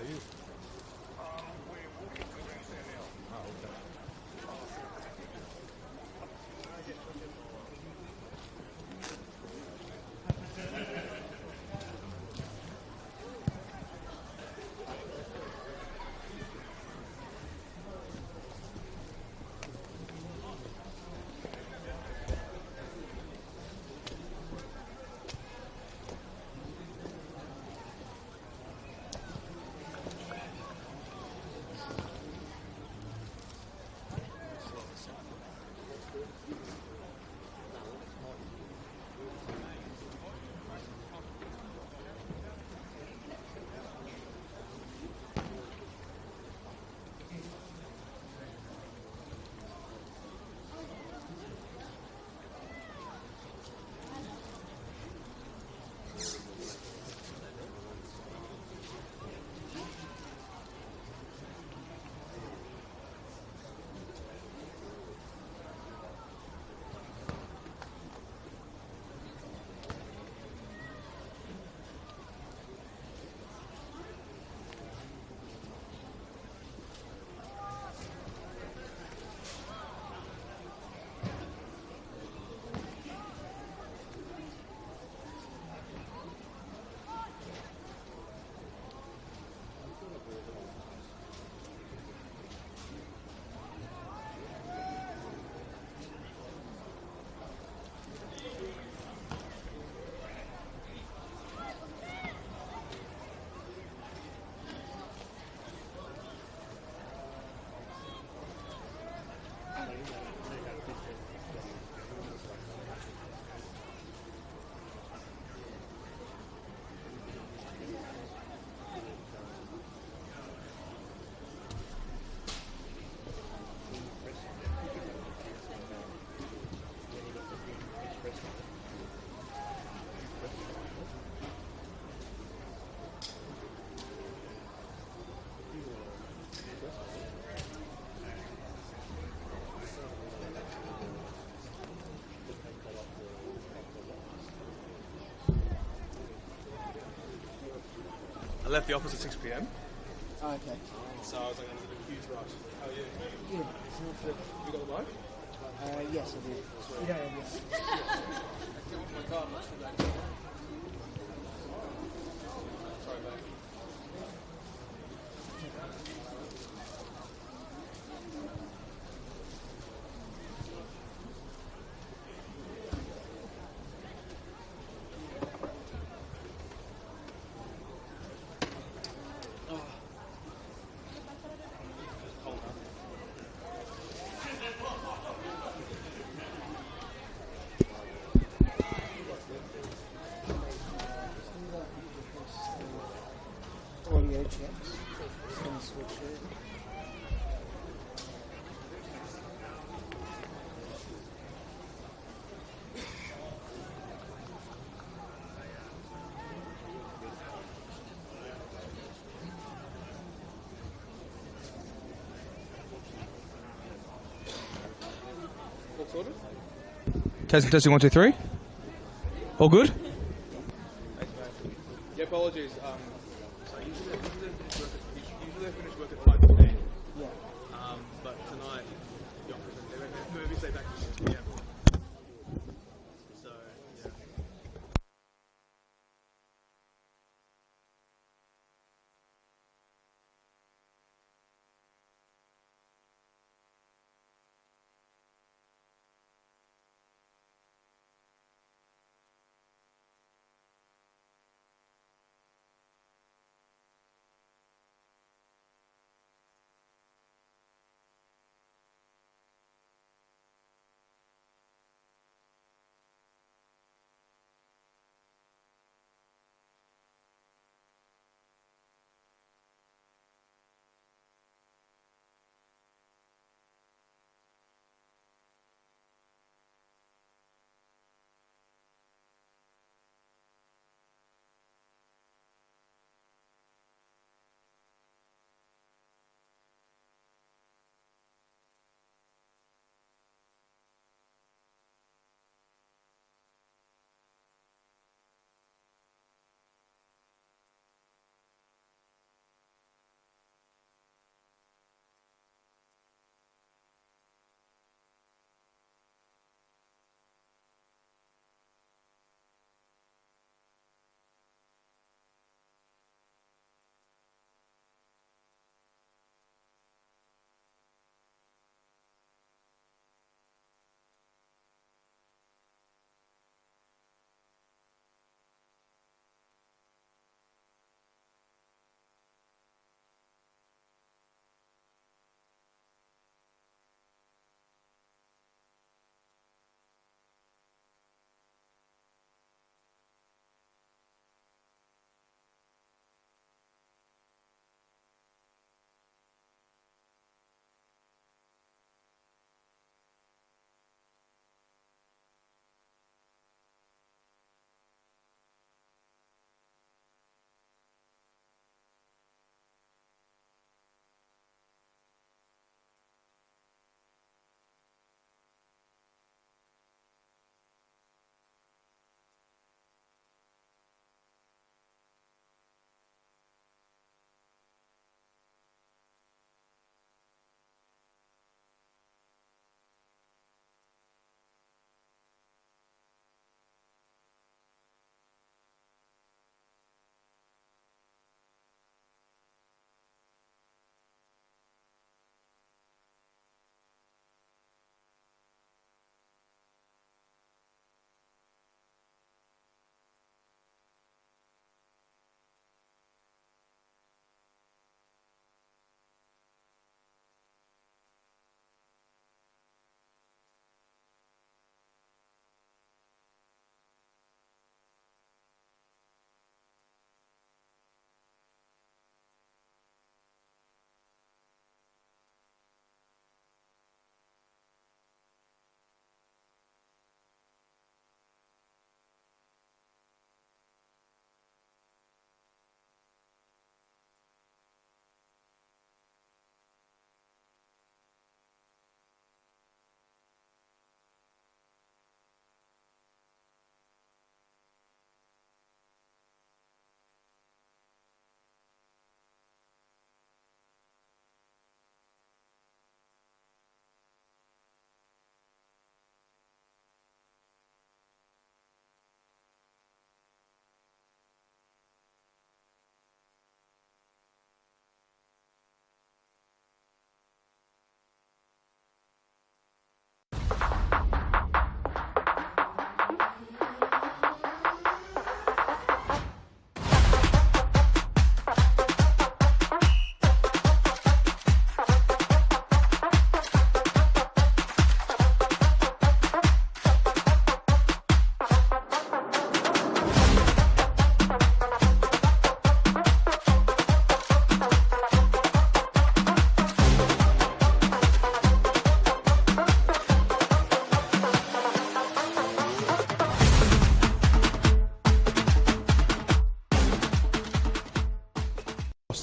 about you? We're walking to the grandstand now. Oh, okay. I left the office at 6 p.m. Oh, okay. So I was like, I'm in a huge rush. How are you? Yeah. You got the bike? Yes, I did. Yeah, yes. My car must have been back. Sorry, mate. Audio checks. Just going to switch it. All sorted? Testing, 1, 2, 3. All good? Yeah, apologies. So usually I finish work at 5 p.m. Yeah. But tonight, the movie say back to 6 p.m. So, yeah.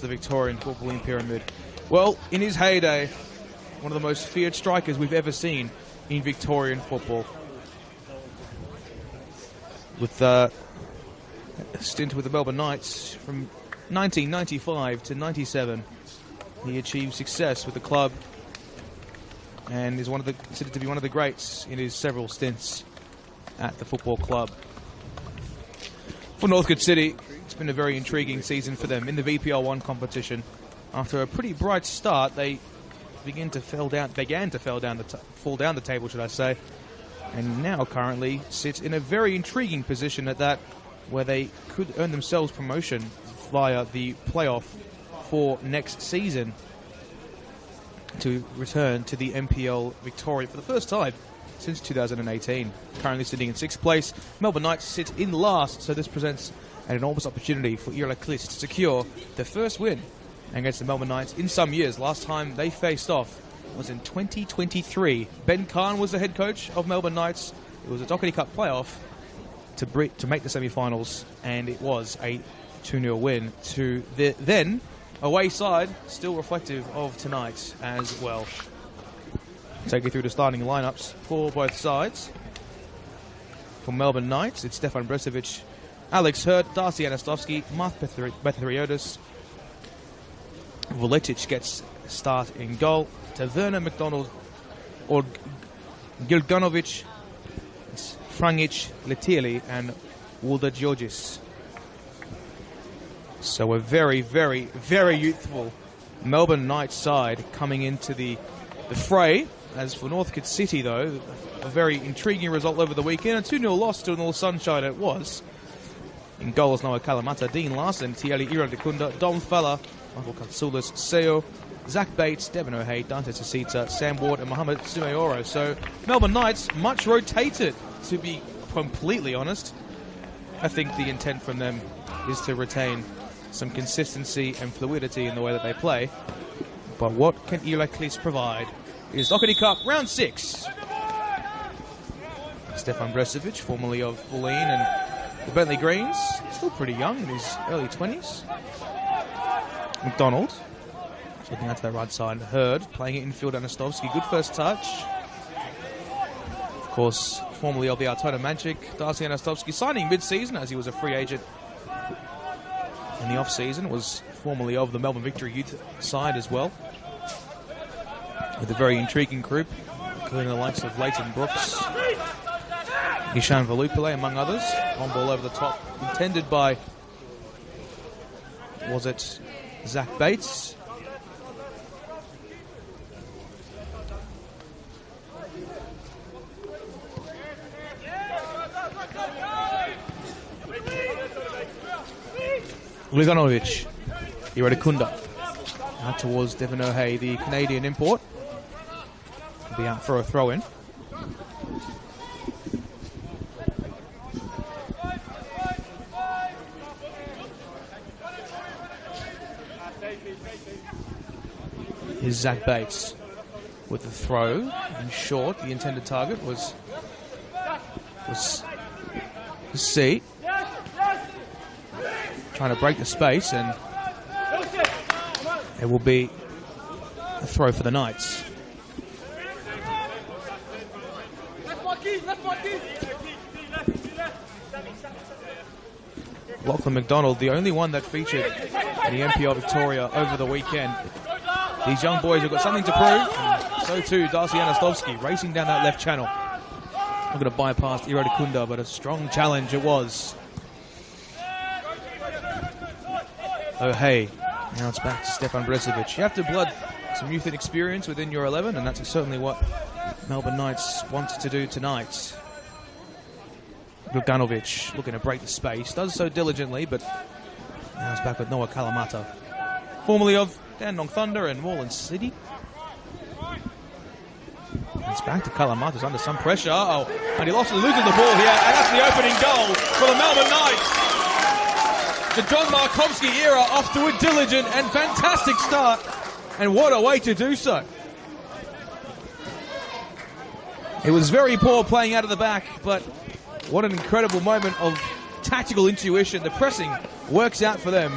Victorian footballing pyramid. Well, in his heyday, one of the most feared strikers we've ever seen in Victorian football. With a stint with the Melbourne Knights from 1995 to 97, he achieved success with the club and is considered to be one of the greats in his several stints at the football club. For Northcote City, it's been a very intriguing season for them in the VPL1 competition. After a pretty bright start, they began to fall down the table, should I say, and now currently sit in a very intriguing position at that, where they could earn themselves promotion via the playoff for next season to return to the NPL Victoria for the first time since 2018. Currently sitting in 6th place, Melbourne Knights sit in last, so this presents an enormous opportunity for Iroquois to secure their first win against the Melbourne Knights in some years. Last time they faced off was in 2023. Ben Hahn was the head coach of Melbourne Knights. It was a Dockerty Cup playoff to make the semi-finals, and it was a 2-0 win to the then away side, still reflective of tonight as well. Take you through the starting lineups for both sides. For Melbourne Knights, it's Stefan Bresovic, Alex Hurt, Darcy Anastovsky, Marth Betheriotis. Vuletic gets a start in goal. Taverna, McDonald, or Gilganovic, Frangic, Letieli, and Wulda Georgis. So a very, very, very youthful Melbourne Knights side coming into the fray. As for Northcote City, though, a very intriguing result over the weekend. A 2-0 loss to North Sunshine it was. In goals, Noah Kalamata, Dean Larson, Tieli Ira Dekunda, Dom Fella, Michael Katsoulis, Seo, Zach Bates, Devin O'Hay, Dante Sasita, Sam Ward, and Mohamed Sumayoro. So Melbourne Knights, much rotated, to be completely honest. I think the intent from them is to retain some consistency and fluidity in the way that they play. But what can Iroquois provide? It is Dockerty Cup, round 6. Stefan Bresovic, formerly of Bulleen and the Bentley Greens, still pretty young, in his early 20s. McDonald, looking out to that right side. Hurd, playing it infield, Anastovsky, good first touch. Of course, formerly of the Altona Magic, Darcy Anastovsky, signing mid-season as he was a free agent in the off-season, was formerly of the Melbourne Victory youth side as well, with a very intriguing group, including the likes of Leighton Brooks, Ishan Valupile, among others. On ball over the top, intended by, was it Zach Bates? Liganovic, Iradikunda, out towards Devin O'Hay, the Canadian import. He'll be out for a throw-in. Here's Zach Bates with the throw in short. The intended target was C. Trying to break the space, and it will be a throw for the Knights. Lachlan McDonald, the only one that featured in the NPL Victoria over the weekend. These young boys have got something to prove, and so too Darcy Anastovsky, racing down that left channel. Not going to bypass Irodikunda, but a strong challenge it was. Oh, hey, now it's back to Stefan Bresovic. You have to blood some youth and experience within your 11, and that's certainly what Melbourne Knights want to do tonight. Guganovic looking to break the space, does so diligently, but now it's back with Noah Kalamata, formerly of Dandenong Thunder and Moreland City. It's back to Kalamata, who's under some pressure. And he loses the ball here, and that's the opening goal for the Melbourne Knights. The John Markovsky era off to a diligent and fantastic start, and what a way to do so. It was very poor playing out of the back, but what an incredible moment of tactical intuition. The pressing works out for them,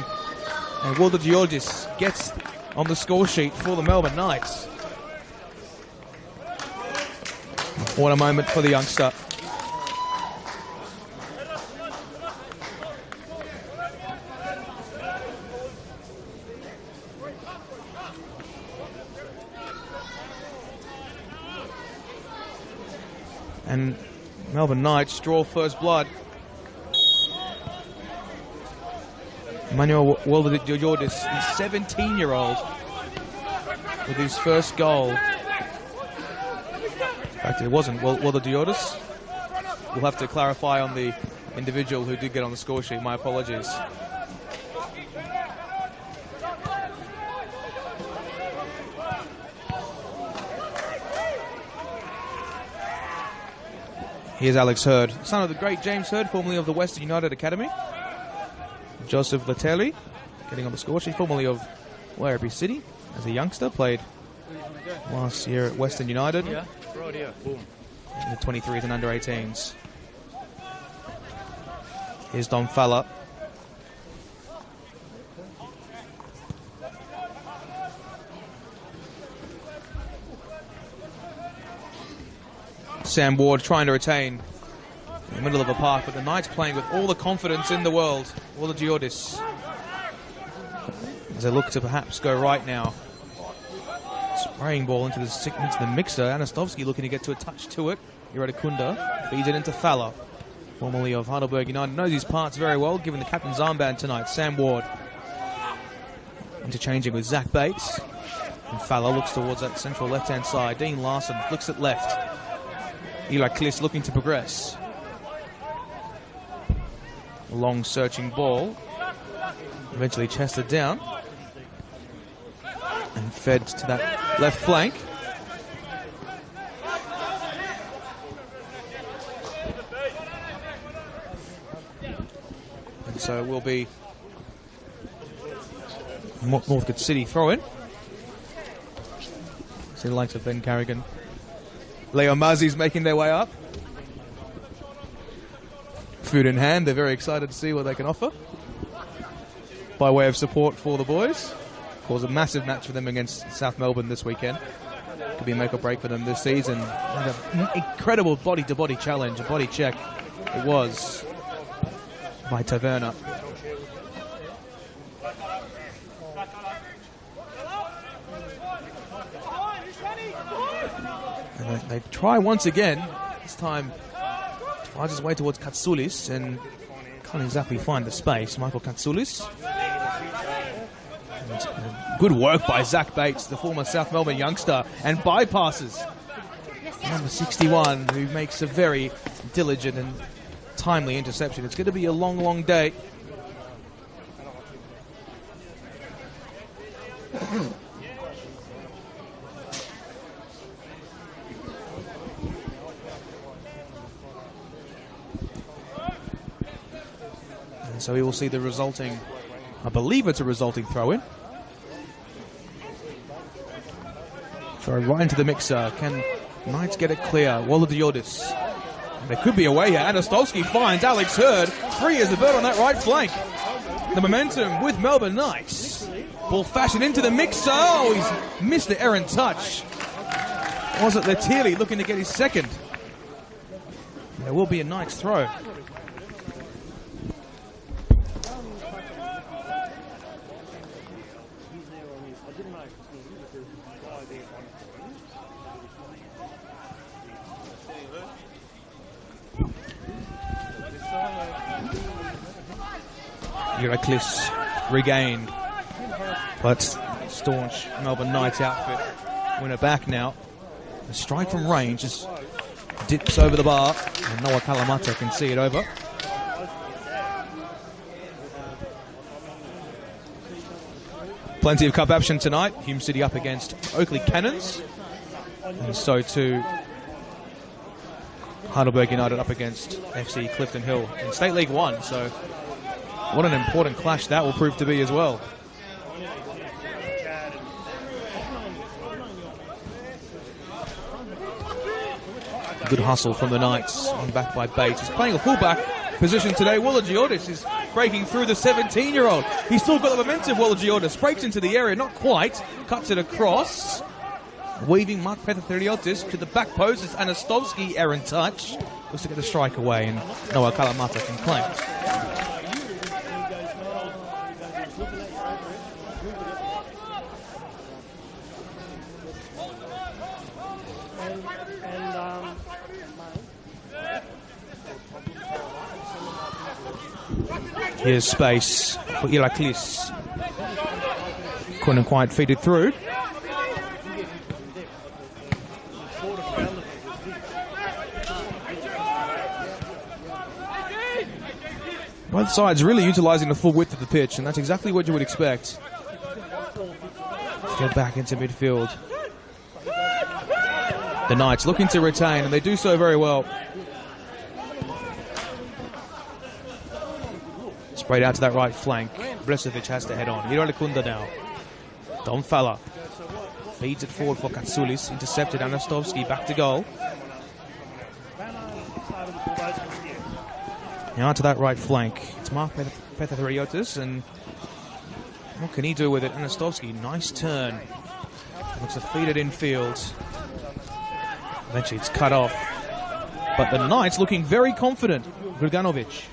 And Walter Georgis gets on the score sheet for the Melbourne Knights. What a moment for the youngster. And Melbourne Knights draw first blood. Manuel Walter-Georgis, the 17-year-old, with his first goal. In fact, it wasn't Walter-Georgis. We'll have to clarify on the individual who did get on the score sheet. My apologies. Here's Alex Hurd, son of the great James Hurd, formerly of the Western United Academy. Joseph Latelli, getting on the score sheet, formerly of Werribee City as a youngster, played last year at Western United. Yeah, right here. Boom. In the 23s and under 18s. Here's Don Falla. Sam Ward trying to retain in the middle of the park, but the Knights playing with all the confidence in the world. Walter-Georgis, as they look to perhaps go right now. Spraying ball into the mixer. Anastovsky looking to get to a touch to it. Iradakunda feeds it into Falla, formerly of Heidelberg United. Knows his parts very well, given the captain's armband tonight. Sam Ward interchanging with Zach Bates. And Falla looks towards that central left-hand side. Dean Larson flicks it left. Eli Kliss looking to progress. Long searching ball. Eventually chested down. And fed to that left flank. And so it will be Northcote City throw-in. See the likes of Ben Carrigan. Leo Mazzi's making their way up. Food in hand, they're very excited to see what they can offer. By way of support for the boys. Of course, a massive match for them against South Melbourne this weekend. Could be a make or break for them this season. And an incredible body-to-body challenge, a body check it was by Taverna. And they try once again. This time, tries his way towards Katsoulis and can't exactly find the space. Michael Katsoulis. Good work by Zach Bates, the former South Melbourne youngster, and bypasses number 61, who makes a very diligent and timely interception. It's going to be a long, long day. And so we will see the resulting, I believe it's a resulting throw-in. Throw right into the mixer. Can Knights get it clear? Walter-Georgis. There could be a way here. Anastolski finds Alex Hurd. Free as a bird on that right flank. The momentum with Melbourne Knights. Ball fashioned into the mixer. Oh, he's missed the errant touch. Was it Letieri looking to get his second? And there will be a Knights throw. Euroclis regained, but staunch Melbourne Knights outfit win it back now. A strike from range just dips over the bar, and Noah Kalamata can see it over. Plenty of cup action tonight. Hume City up against Oakley Cannons, and so too Heidelberg United up against FC Clifton Hill in State League 1. So what an important clash that will prove to be as well. Good hustle from the Knights, on back by Bates. He's playing a fullback position today. Walter-Georgis is breaking through the 17-year-old. He's still got the momentum. Wologiotis breaks into the area, not quite. Cuts it across. Weaving Mark Pethathiriotis to the back post. It's Anastovsky, errant touch. Looks to get the strike away, and Noah Kalamata can claim it. Here's space for Iraklis. Couldn't quite feed it through. Both sides really utilising the full width of the pitch, and that's exactly what you would expect. Get back into midfield. The Knights looking to retain, and they do so very well. Sprayed out to that right flank. Bresovic has to head on. Hirolikunda now. Domfala feeds it forward for Katsoulis. Intercepted. Anastovsky back to goal. Now to that right flank. It's Mark Pethathiriotis, and what can he do with it? Anastovsky, nice turn. Looks to feed it infield. Eventually it's cut off. But the Knights looking very confident. Griganovic.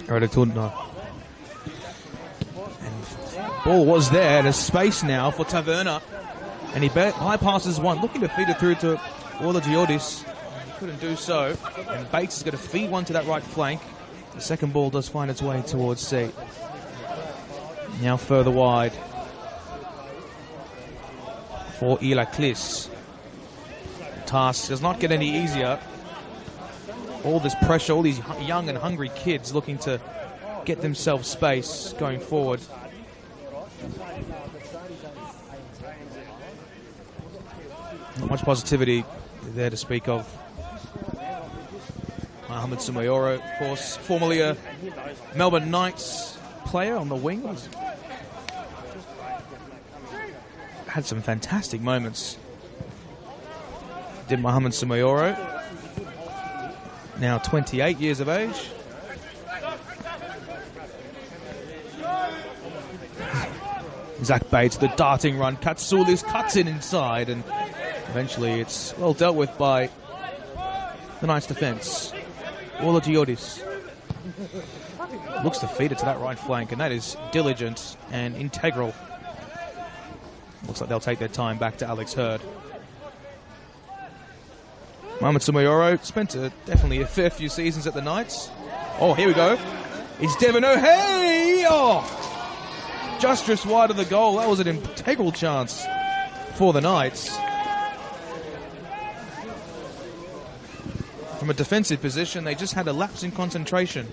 Radetunda. And ball was there. There's space now for Taverna. And he bypasses one, looking to feed it through to Wologiotis. He couldn't do so. And Bates is going to feed one to that right flank. The second ball does find its way towards C. Now further wide for Iraklis. Task does not get any easier. All this pressure, all these young and hungry kids looking to get themselves space going forward. Not much positivity there to speak of. Mohamed Sumayoro, of course, formerly a Melbourne Knights player on the wing. He's had some fantastic moments. Did Mohamed Sumayoro. Now 28 years of age. Zach Bates, the darting run. Katsoulis cuts in inside, and eventually it's well dealt with by the Knights' defence. Wologiotis looks to feed it to that right flank, and that is diligent and integral. Looks like they'll take their time back to Alex Hurd. Mohamed Sumayoro spent definitely a fair few seasons at the Knights. Oh, here we go. It's Devon O'Hay! Oh! Just wide of the goal. That was an integral chance for the Knights. From a defensive position, they just had a lapse in concentration.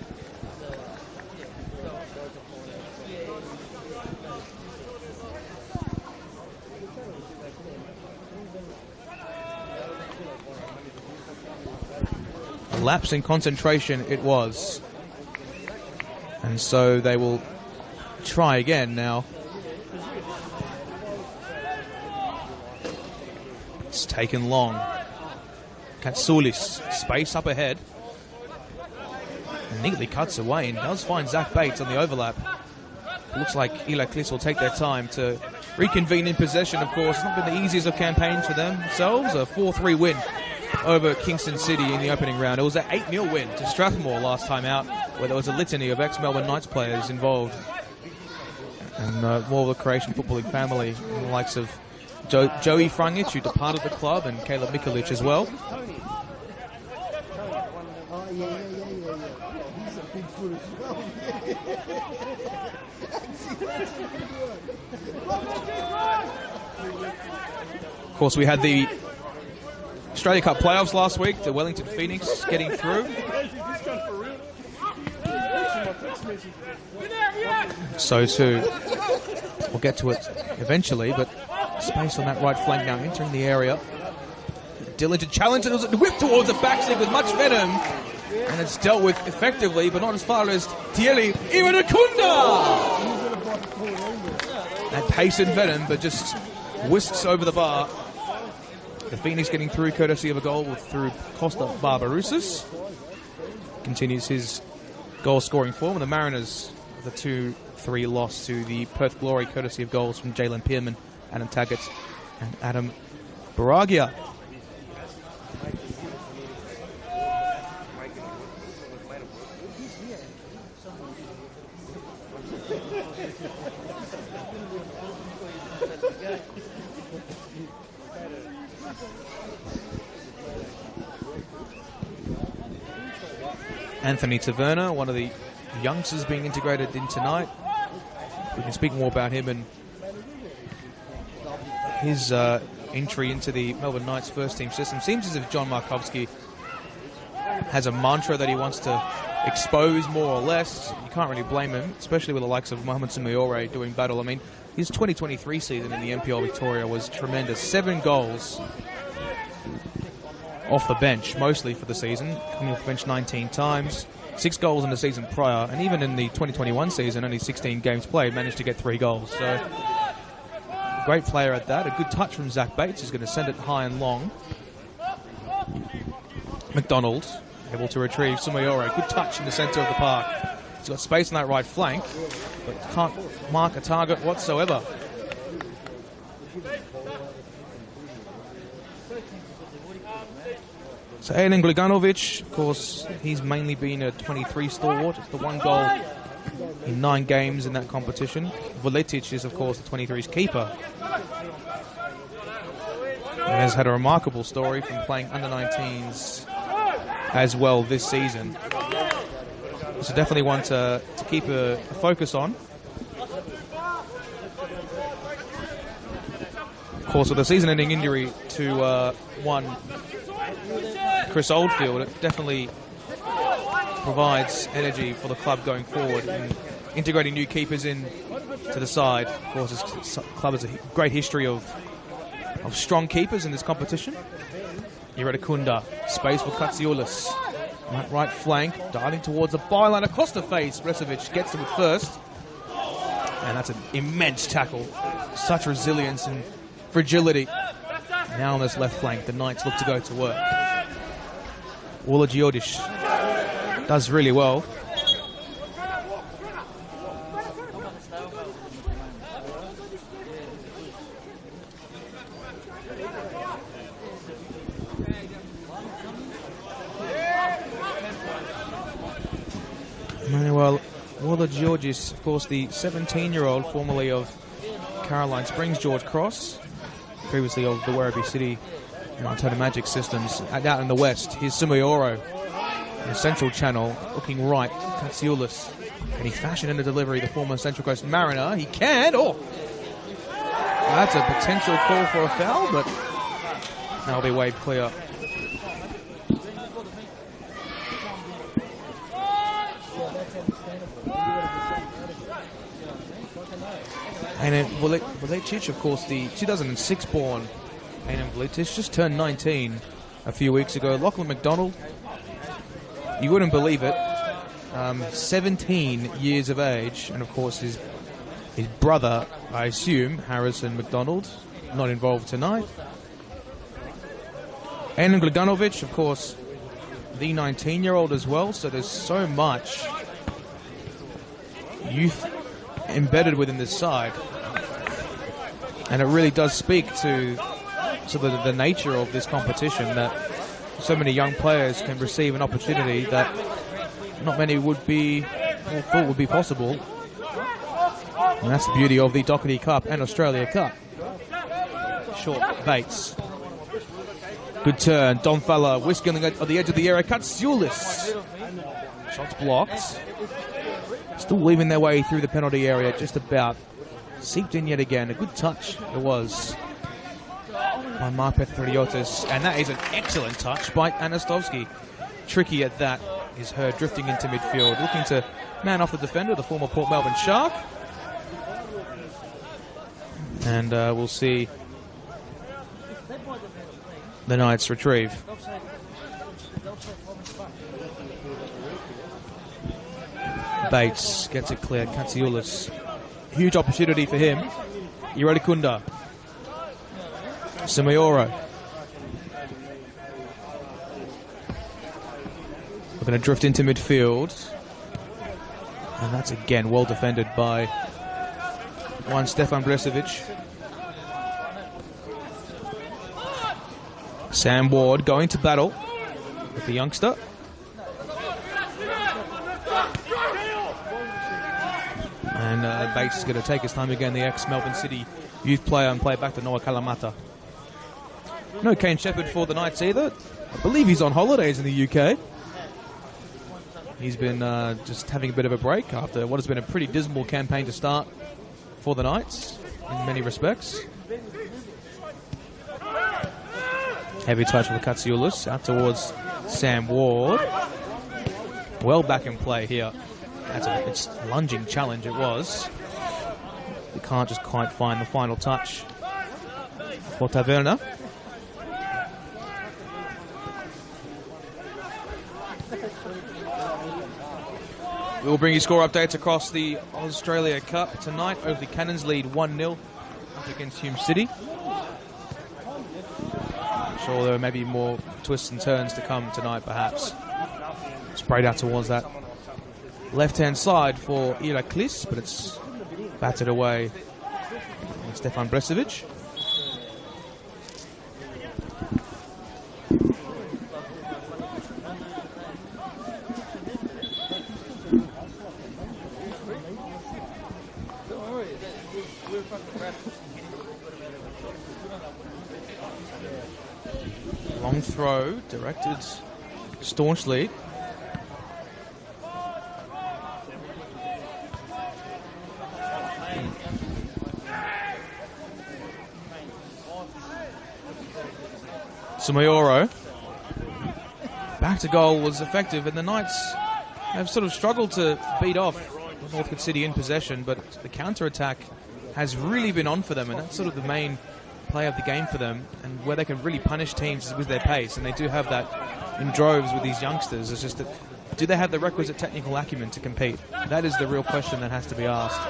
A lapse in concentration it was. And so they will try again now. It's taken long. Katsoulis, space up ahead. And neatly cuts away and does find Zach Bates on the overlap. Looks like Iraklis will take their time to reconvene in possession, of course. It's not been the easiest of campaigns for themselves. A 4-3 win over Kingston City in the opening round. It was an 8-0 win to Strathmore last time out, where there was a litany of ex-Melbourne Knights players involved. And more of the Croatian Football League family, the likes of Joey Frangic, who departed the club, and Caleb Mikulic as well. Of course, we had the Australia Cup playoffs last week, the Wellington Phoenix getting through. So too, we'll get to it eventually, but space on that right flank now, entering the area. Diligent challenge, and it was a whip towards the backstick with much venom. And it's dealt with effectively, but not as far as Tieli Iwanakunda! That pace and venom, but just whisks over the bar. The Phoenix getting through courtesy of a goal through Costa Barbarouses. Continues his goal-scoring form. And the Mariners, the 2-3 loss to the Perth Glory courtesy of goals from Jalen Pearman, Adam Taggart, and Adam Baragia. Anthony Taverna, one of the youngsters being integrated in tonight. We can speak more about him and his entry into the Melbourne Knights first team system. Seems as if John Markovsky has a mantra that he wants to expose more or less. You can't really blame him, especially with the likes of Mohamed Sumayore doing battle. I mean, his 2023 season in the NPL Victoria was tremendous. 7 goals off the bench, mostly for the season, coming off the bench 19 times, 6 goals in the season prior, and even in the 2021 season, only 16 games played, managed to get 3 goals. So, great player at that. A good touch from Zach Bates, who's going to send it high and long. McDonald, able to retrieve Sumayore. Good touch in the centre of the park. He's got space on that right flank, but can't mark a target whatsoever. So Alen Gliganovic, of course, he's mainly been a 23 stalwart. It's the 1 goal in 9 games in that competition. Vuletic is, of course, the 23's keeper. And has had a remarkable story from playing under-19s as well this season. So definitely one to keep a focus on. Of course, with a season-ending injury to one Chris Oldfield, it definitely provides energy for the club going forward and integrating new keepers in to the side. Of course, this club has a great history of strong keepers in this competition. Iradakunda, space for Katsioulis. Right flank, diving towards the byline across the face. Bresovic gets to it first. And that's an immense tackle. Such resilience and fragility. Now on this left flank, the Knights look to go to work. Walla Giodish does really well. Manuel Walla Giorgis, of course, the 17-year-old formerly of Caroline Springs George Cross, previously of the Werribee City Montana Magic Systems. Out in the west, here's Sumayoro in the central channel, looking right. Katsioulis. Can he fashion in the delivery the former Central Coast Mariner? He can! Oh! That's a potential call for a foul, but that'll be waved clear. And then Vuletic, of course, the 2006 born Ainan Vuletic, just turned 19 a few weeks ago. Lachlan McDonald, you wouldn't believe it, 17 years of age, and of course his brother, I assume, Harrison McDonald, not involved tonight. Ainan Gliganovic, of course, the 19-year-old as well, so there's so much youth embedded within this side, and it really does speak to the nature of this competition, that so many young players can receive an opportunity that not many would be or thought would be possible. And that's the beauty of the Dockerty Cup and Australia Cup. Short Bates, good turn. Don Falla whisking on the edge of the area. Katsioulis, shots blocked. Still weaving their way through the penalty area, just about. Seeped in yet again. A good touch it was by Mark Pethriotis, and that is an excellent touch by Anastovsky. Tricky at that is her drifting into midfield, looking to man off the defender, the former Port Melbourne Shark. And we'll see the Knights retrieve. Bates gets it clear. Katsioulis. Huge opportunity for him. Iradakunda. Sumayoro. Going to drift into midfield. And that's again well defended by one Stefan Bresovic. Sam Ward going to battle with the youngster. And Bates is going to take his time again, the ex-Melbourne City youth player, and play back to Noah Kalamata. No Kane Shepherd for the Knights either. I believe he's on holidays in the UK. He's been just having a bit of a break after what has been a pretty dismal campaign to start for the Knights in many respects. Heavy touch with Katsioulis out towards Sam Ward. Well back in play here. That's a lunging challenge it was. You can't just quite find the final touch for Taverna. We will bring you score updates across the Australia Cup tonight. Over the Cannons lead 1-0 up against Hume City. I'm sure there may be more twists and turns to come tonight, perhaps. Sprayed out towards that left-hand side for Iraklis, but it's battered away by Stefan Bresovic. Long throw, directed staunchly. Sumayoro. Back to goal was effective, and the Knights have sort of struggled to beat off Northcote City in possession, but the counter-attack has really been on for them, and that's sort of the main play of the game for them, and where they can really punish teams with their pace, and they do have that in droves with these youngsters. It's just that, do they have the requisite technical acumen to compete? That is the real question that has to be asked.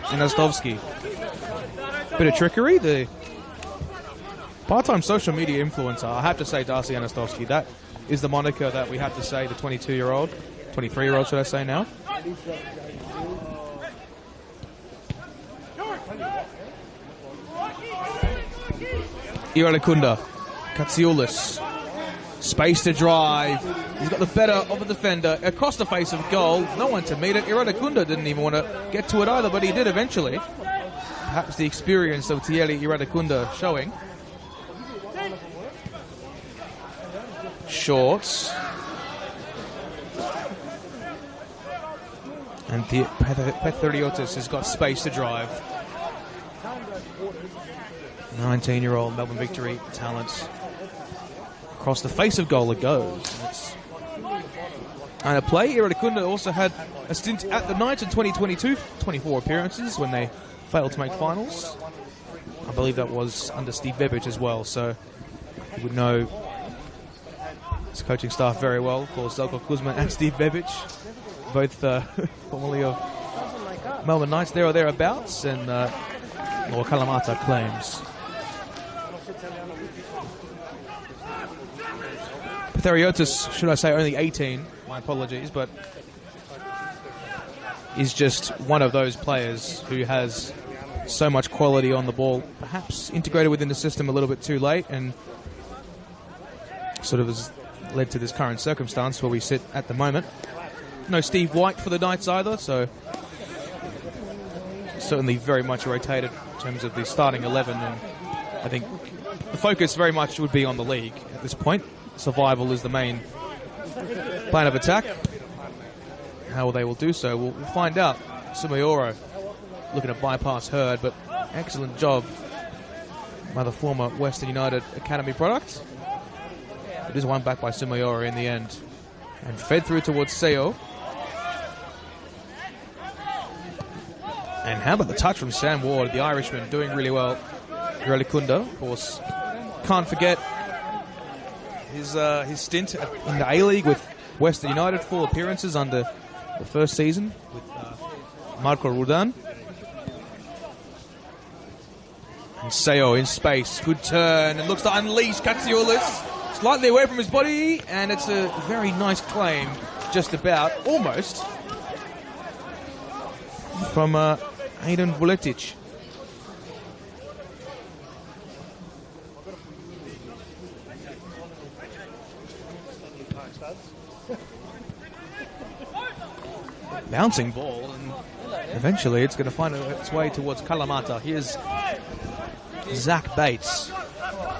Anastovsky. Bit of trickery. The part-time social media influencer, I have to say Darcy Anastovsky. That is the moniker that we have to say, the 22-year-old, 23-year-old should I say now. Iradakunda, Katsioulis, space to drive. He's got the better of the defender across the face of goal. No one to meet it. Iradakunda didn't even want to get to it either, but he did eventually. Perhaps the experience of Tieli Iradakunda showing. Shorts. And Petheriotis has got space to drive. 19-year-old Melbourne Victory talent. Across the face of goal it goes. And a play. Iradakunda also had a stint at the Knights in 2022. 24 appearances when they failed to make finals. I believe that was under Steve Bebic as well, so you would know his coaching staff very well. Of course, Zelko Kuzma and Steve Bebic, both formerly of Melbourne Knights there or thereabouts, and Noah Kalamata claims. Petheriotis, should I say only 18, my apologies, but is just one of those players who has so much quality on the ball, perhaps integrated within the system a little bit too late, and sort of has led to this current circumstance where we sit at the moment. No Steve White for the Knights either, so certainly very much rotated in terms of the starting 11, and I think the focus very much would be on the league at this point. Survival is the main plan of attack. How they will do so, we'll find out. Sumayoro looking to bypass Hurd, but excellent job by the former Western United Academy product. It is won back by Sumayoro in the end. And fed through towards Seo. And how about the touch from Sam Ward, the Irishman, doing really well. Iradakunda, of course, can't forget his stint in the A-League with Western United, 4 appearances under the first season with Marco Rudan. And Seo in space, good turn, and looks to unleash Katsioulis Slightly away from his body, and it's a very nice claim, just about, almost, from Aidan Vuletic. Bouncing ball, and eventually it's going to find its way towards Kalamata. Here's Zach Bates.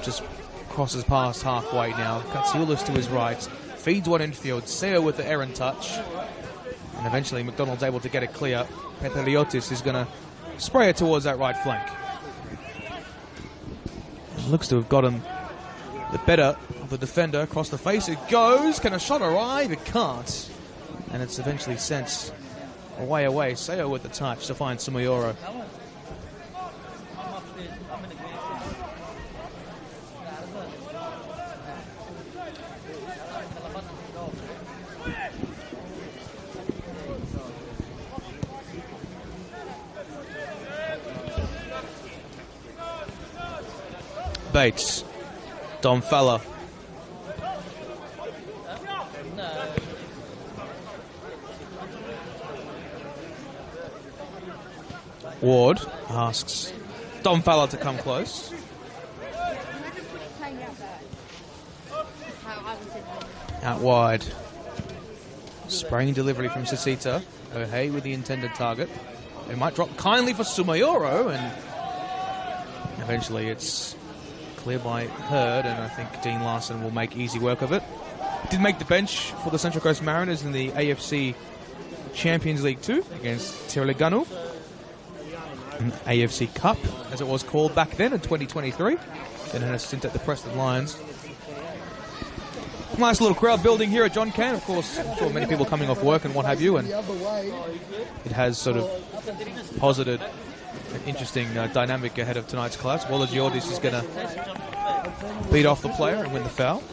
Just crosses past halfway now. Katsioulis to his right. Feeds one infield. Seo with the errant touch. And eventually McDonald's able to get it clear. Peteliotis is going to spray it towards that right flank. It looks to have gotten the better of the defender. Across the face it goes. Can a shot arrive? It can't. And it's eventually sent away. Seo with the touch to find Sumayoro. Bates. Dom Falla. Ward asks Dom Falla to come close. Out wide. Spraying delivery from Sasita. O'Hay with the intended target. It might drop kindly for Sumayoro, and eventually it's clear by Hurd, and I think Dean Larson will make easy work of it. Did make the bench for the Central Coast Mariners in the AFC Champions League 2 against Tirleganu. An AFC Cup, as it was called back then in 2023. Then had a stint at the Preston Lions. Nice little crowd building here at John Cain. Of course, I'm sure many people coming off work and what have you, and it has sort of posited an interesting dynamic ahead of tonight's clash. Waller Giordis is going to beat off the player and win the foul.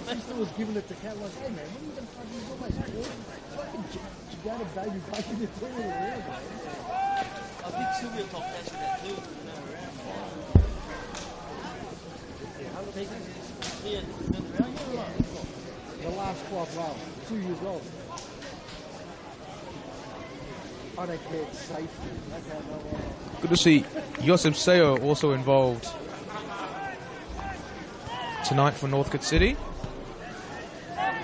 I think Sylvia talked after that too. The last 12 round, 2 years old. I don't care, it's safety. Good to see Josip Seo also involved tonight for Northcote City. I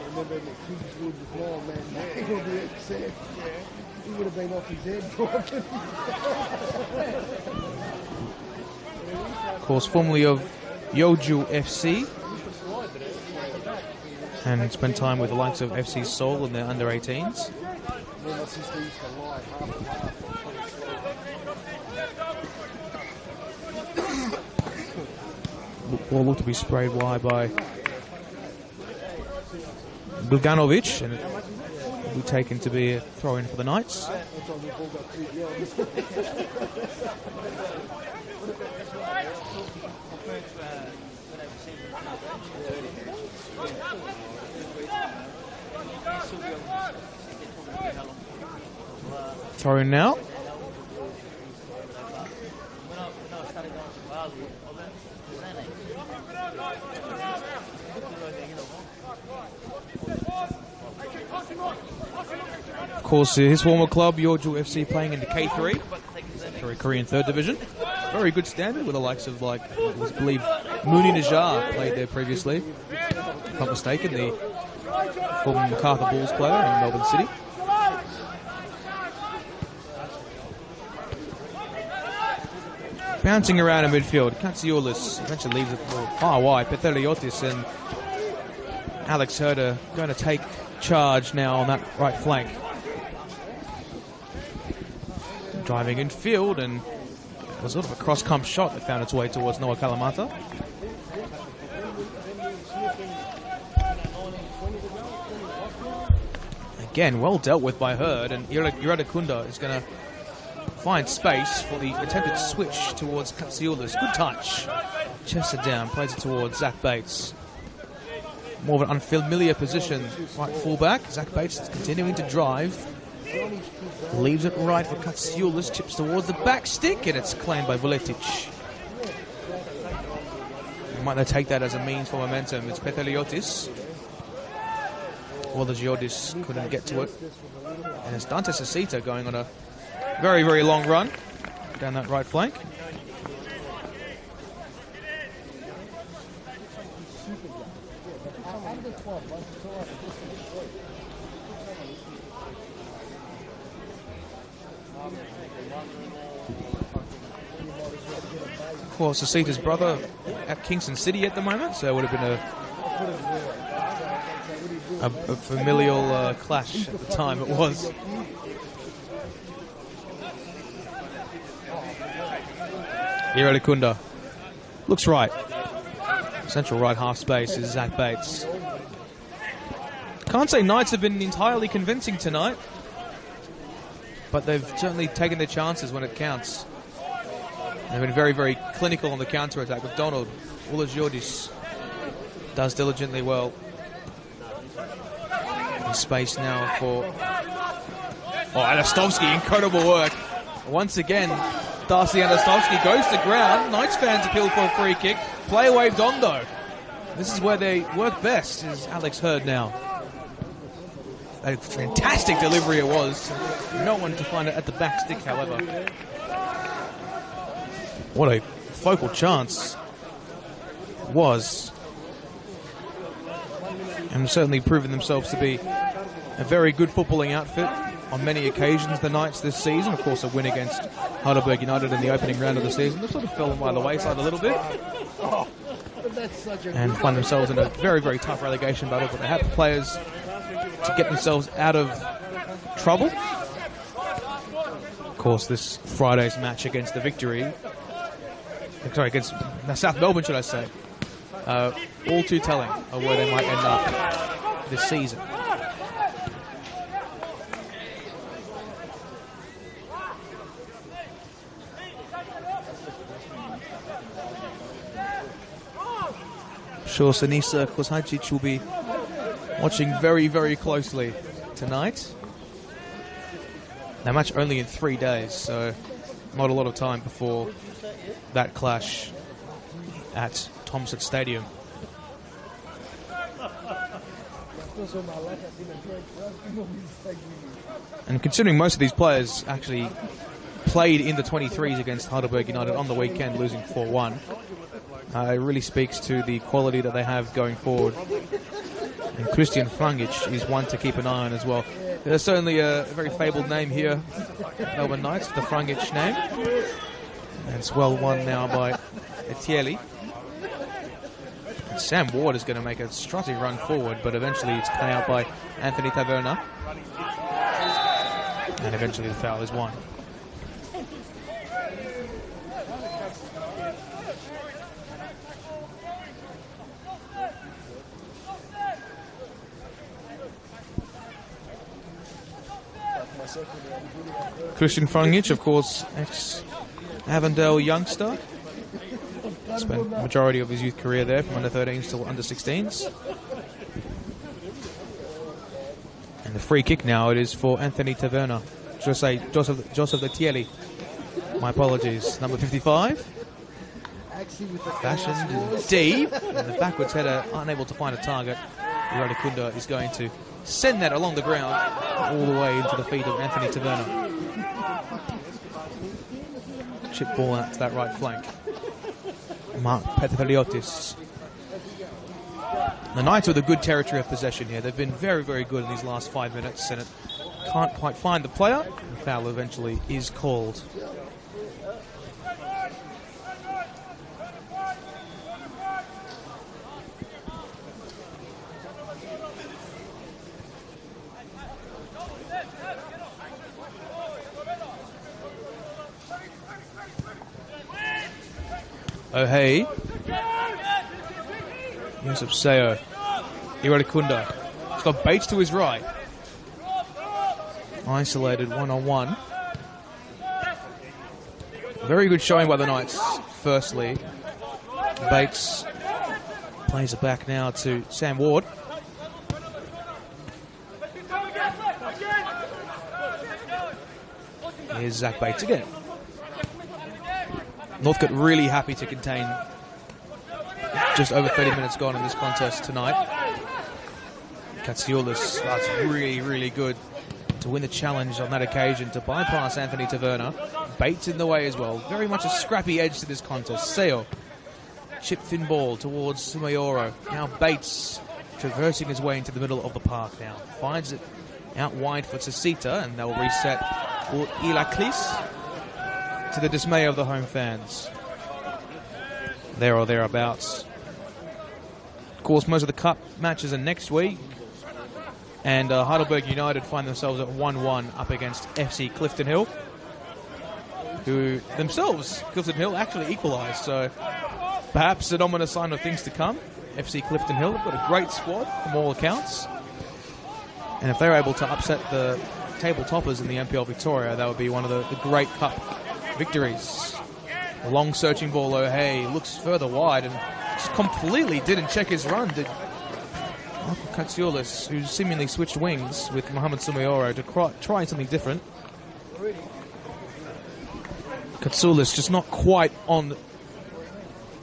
remember in the Kingswood before, man, he would be upset. He would have been off his head talking. Of course, formerly of Yeoju FC, and spent time with the likes of FC Seoul in their under-18s. Ball looked to be sprayed wide by Bulganovic, and it will be taken to be a throw-in for the Knights. Throw-in now. Of course, his former club, Yeoju FC, playing in the K3, for a Korean third division. Very good standard with the likes of, like, I believe Mooney Najar played there previously. If I'm not mistaken, the former MacArthur Bulls player in Melbourne City. Bouncing around in midfield, Katsioulis eventually leaves it far wide. Peteliotis and Alex Herder going to take charge now on that right flank. Driving in field, and it was sort of a cross-comp shot that found its way towards Noah Kalamata. Again, well dealt with by Hurd, and Iradakunda is going to find space for the attempted switch towards Katsioulis. Good touch. Chested down, plays it towards Zach Bates. More of an unfamiliar position, right fullback. Zach Bates is continuing to drive. Leaves it right for Katsioulis, chips towards the back stick, and it's claimed by Vuletic. Might they take that as a means for momentum? It's Petheliotis. Well, the Giordis couldn't get to it. And it's Dante Sasita going on a very, very long run down that right flank. Of course, Sasita's brother at Kingston City at the moment, so it would have been a familial clash at the time. It was. Iralikunda looks right. Central right half space is Zach Bates. Can't say Knights have been entirely convincing tonight, but they've certainly taken their chances when it counts. They've been very, very clinical on the counter-attack. McDonald, Ulagiordis does diligently well. In space now for... Oh, Anastovsky, incredible work. Once again, Darcy Anastovsky goes to ground. Knights fans appeal for a free kick. Play waved on, though. This is where they work best, is Alex Hurd now. A fantastic delivery it was. No one to find it at the back stick, however. What a focal chance it was. And certainly proven themselves to be a very good footballing outfit on many occasions, the Knights this season. Of course, a win against Heidelberg United in the opening round of the season. They sort of fell by the wayside a little bit. And find themselves in a very, very tough relegation battle, but they have the players to get themselves out of trouble. Of course, this Friday's match against the Victory, against South Melbourne, should I say, all too telling of where they might end up this season. Sure, Sinisa Kosajic will be watching very, very closely tonight. That match only in 3 days, so not a lot of time before that clash at Thomson Stadium. And considering most of these players actually played in the 23s against Heidelberg United on the weekend, losing 4-1, it really speaks to the quality that they have going forward. And Christian Frangic is one to keep an eye on as well. There's certainly a very fabled name here, Melbourne Knights, the Frangic name. And it's well won now by Etieli. And Sam Ward is going to make a strutting run forward, but eventually it's cut out by Anthony Taverna. And eventually the foul is won. Christian Frangic, of course, ex-Avondale youngster. Spent the majority of his youth career there, from under-13s to under-16s. And the free kick now, it is for Anthony Taverna. Should I say Joseph Letielli? My apologies. Number 55. Fashioned deep. And the backwards header, unable to find a target. Iralikunda is going to send that along the ground all the way into the feet of Anthony Taverna. Chip ball out to that right flank. Mark Petheliotis. The Knights with a good territory of possession here. They've been very, very good in these last 5 minutes, and it can't quite find the player. The foul eventually is called. Oh, hey. Yusuf Seo. Iralikunda. He's got Bates to his right. Isolated one-on-one. Very good showing by the Knights, firstly. Bates plays it back now to Sam Ward. Here's Zach Bates again. Northcote really happy to contain just over 30 minutes gone in this contest tonight. Katsioulis starts really, really good to win the challenge on that occasion to bypass Anthony Taverna. Bates in the way as well. Very much a scrappy edge to this contest. Seo, chip thin ball towards Sumayoro. Now Bates traversing his way into the middle of the park now. Finds it out wide for Tsitsita, and they'll reset for Ilaklis, to the dismay of the home fans. There or thereabouts. Of course, most of the cup matches are next week, and Heidelberg United find themselves at 1-1 up against FC Clifton Hill, who themselves, Clifton Hill, actually equalised, so perhaps an ominous sign of things to come. FC Clifton Hill have got a great squad from all accounts, and if they're able to upset the table toppers in the NPL Victoria, that would be one of the great cup victories. A long searching ball, O'Hay looks further wide and just completely didn't check his run, did Michael Katsioulis, who seemingly switched wings with Mohamed Sumayoro to try something different. Katsioulis just not quite on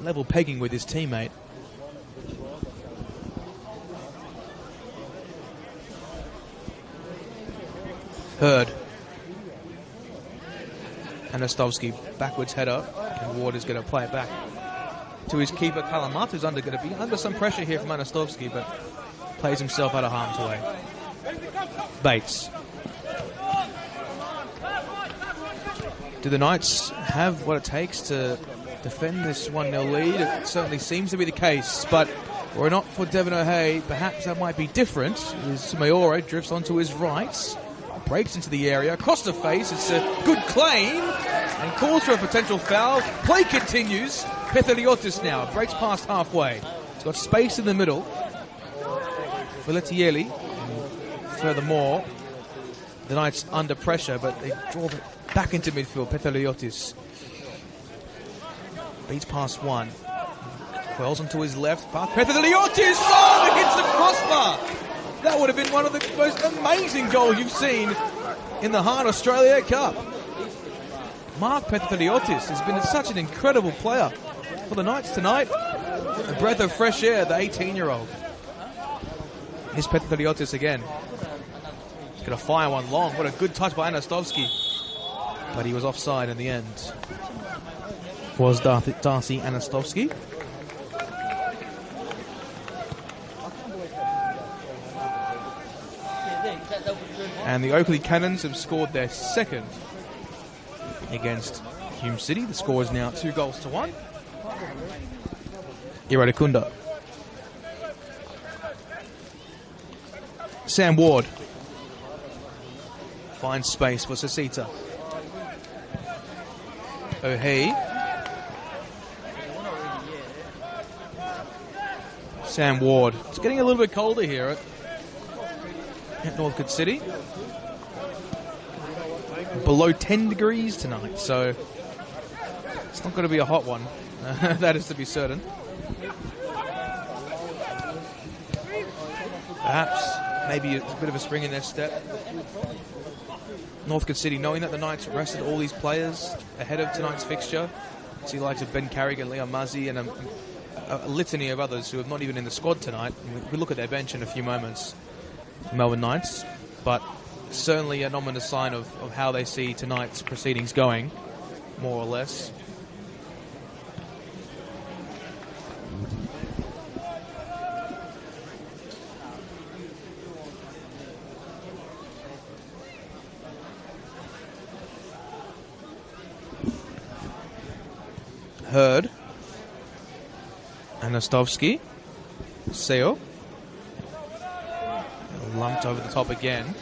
level pegging with his teammate. Hurd. Anastovsky backwards header, and Ward is going to play it back to his keeper. Kalamat, who's going to be under some pressure here from Anastovsky, but plays himself out of harm's way. Bates. Do the Knights have what it takes to defend this 1-0 lead? It certainly seems to be the case, but were it not for Devon O'Hay, perhaps that might be different. Sumayoro drifts onto his right, breaks into the area, across the face. It's a good claim and calls for a potential foul. Play continues. Petheliotis now breaks past halfway. He's got space in the middle. Filetieli. Furthermore, the Knights under pressure, but they draw it back into midfield. Petheliotis beats past one. Quells onto his left. Petheliotis! Oh, it hits the crossbar! That would have been one of the most amazing goals you've seen in the Hahn Australia Cup. Mark Petheliotis has been such an incredible player for the Knights tonight. A breath of fresh air, the 18-year-old. Here's Petheliotis again. He's going to fire one long. What a good touch by Anastovsky. But he was offside in the end. Was Darcy Anastovsky. And the Oakley Cannons have scored their second against Hume City. The score is now 2-1. Iradikunda. Sam Ward finds space for Tsitsita. O'Hay. Sam Ward. It's getting a little bit colder here at Northcote City. Below 10 degrees tonight, so it's not going to be a hot one. That is to be certain. Perhaps, maybe a bit of a spring in their step. Northcote City, knowing that the Knights rested all these players ahead of tonight's fixture. See the likes of Ben Carrigan, Leon Muzzy, and a litany of others who are not even in the squad tonight. We'll look at their bench in a few moments. Melbourne Knights, but certainly an ominous sign of how they see tonight's proceedings going, more or less. Hurd. Anastovsky. Seo. Lumped over the top again.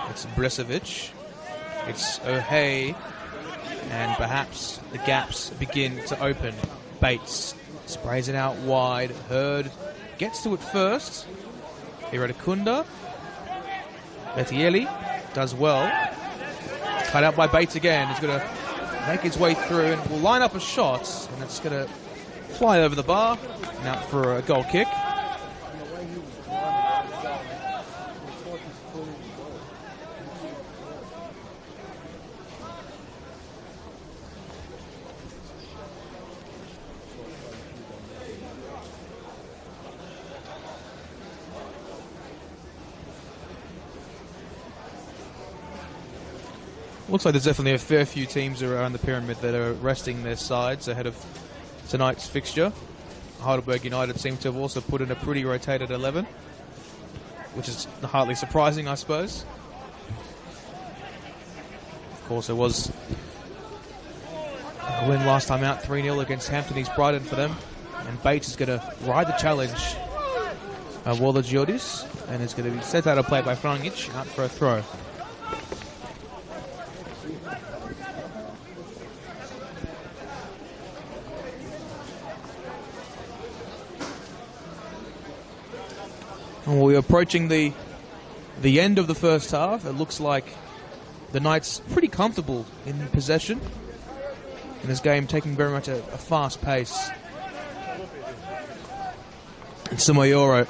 It's Bresovic. It's O'Hay. And perhaps the gaps begin to open. Bates sprays it out wide. Hurd gets to it first. Iradikunda. Betieli does well. Cut out by Bates again. He's going to make his way through and will line up a shot. And it's going to fly over the bar and out for a goal kick. Looks like there's definitely a fair few teams around the pyramid that are resting their sides ahead of tonight's fixture. Heidelberg United seem to have also put in a pretty rotated 11, which is hardly surprising, I suppose. Of course, it was a win last time out, 3-0 against Hampton East Brighton for them. And Bates is going to ride the challenge of Waller Giordis, and it's going to be set out of play by Frangic, out for a throw. And we're approaching the end of the first half. It looks like the Knights pretty comfortable in possession in this game, taking very much a fast pace. And Sumayoro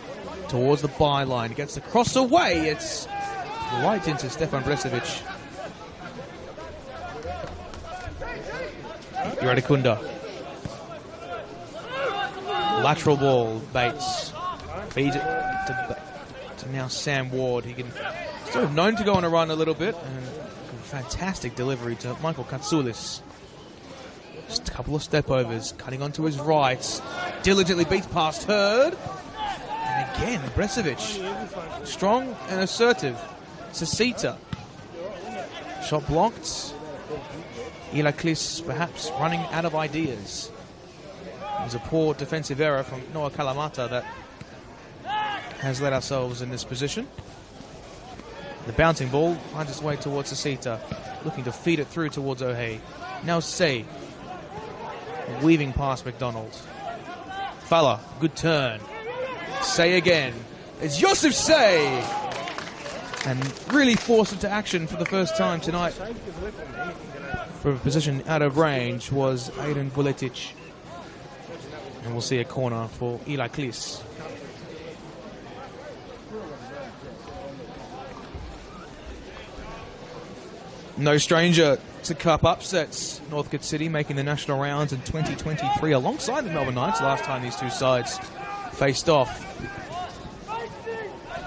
towards the byline, gets the cross away. It's right into Stefan Bresevic. Iradikunda. Lateral ball, Bates feeds it to now Sam Ward. He can sort of known to go on a run a little bit, and fantastic delivery to Michael Katsoulis. Just a couple of step overs, cutting onto his right, diligently beats past Hurd, and again Bresevic, strong and assertive. Sasita, shot blocked. Ilaklis perhaps running out of ideas. It was a poor defensive error from Noah Kalamata that has led ourselves in this position. The bouncing ball finds its way towards Sasita, looking to feed it through towards O'Hay. Now Say, weaving past McDonald. Falla, good turn. Say again. It's Joseph Say! And really forced into action for the first time tonight. For a position out of range was Aiden Vuletic. And we'll see a corner for Ilaklis. No stranger to cup upsets. Northcote City making the national rounds in 2023 alongside the Melbourne Knights. Last time these two sides faced off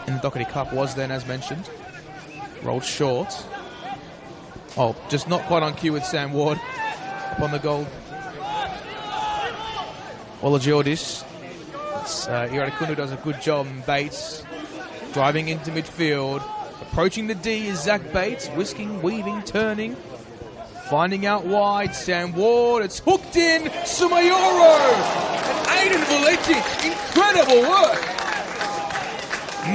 in the Dockerty Cup was then, as mentioned, rolled short. Oh, just not quite on cue with Sam Ward upon the goal. Olagiordis. Iradikunda does a good job. And Bates driving into midfield. Approaching the D is Zach Bates. Whisking, weaving, turning. Finding out wide. Sam Ward. It's hooked in. Sumayoro. And Aiden Vuletic. Incredible work.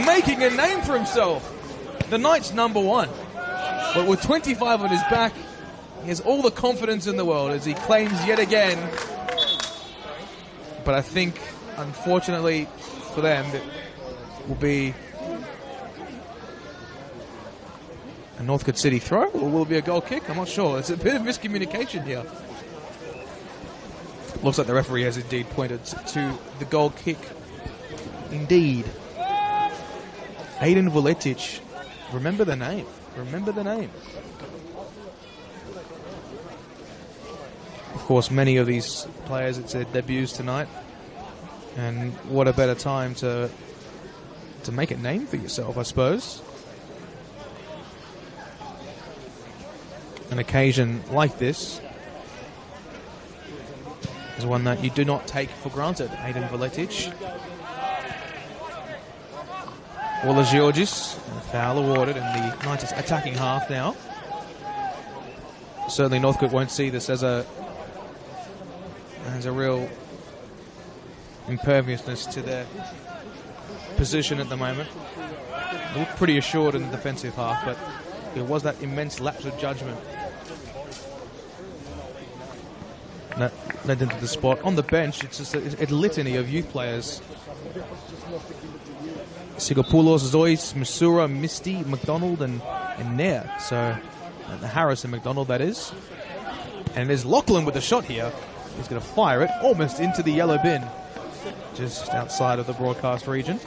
Making a name for himself. The Knights number one. But with 25 on his back, he has all the confidence in the world as he claims yet again. But I think, unfortunately for them, it will be a Northcote City throw, or will it be a goal kick? I'm not sure. It's a bit of miscommunication here. Looks like the referee has indeed pointed to the goal kick. Indeed. Aiden Vuletic. Remember the name. Remember the name. Of course, many of these players, it's their debuts tonight. And what a better time to make a name for yourself, I suppose. An occasion like this is one that you do not take for granted. Aiden Vuletic. Waller Giordis, a foul awarded in the Knights' attacking half now. Certainly Northcote won't see this as a real imperviousness to their position at the moment. They look pretty assured in the defensive half, but there was that immense lapse of judgment that led them to the spot. On the bench, it's just a litany of youth players. Sigopoulos, Zois, Missoura, Misty, McDonald, and Nair. So, Harris and McDonald, that is. And there's Lachlan with a shot here. He's going to fire it almost into the yellow bin, just outside of the broadcast region.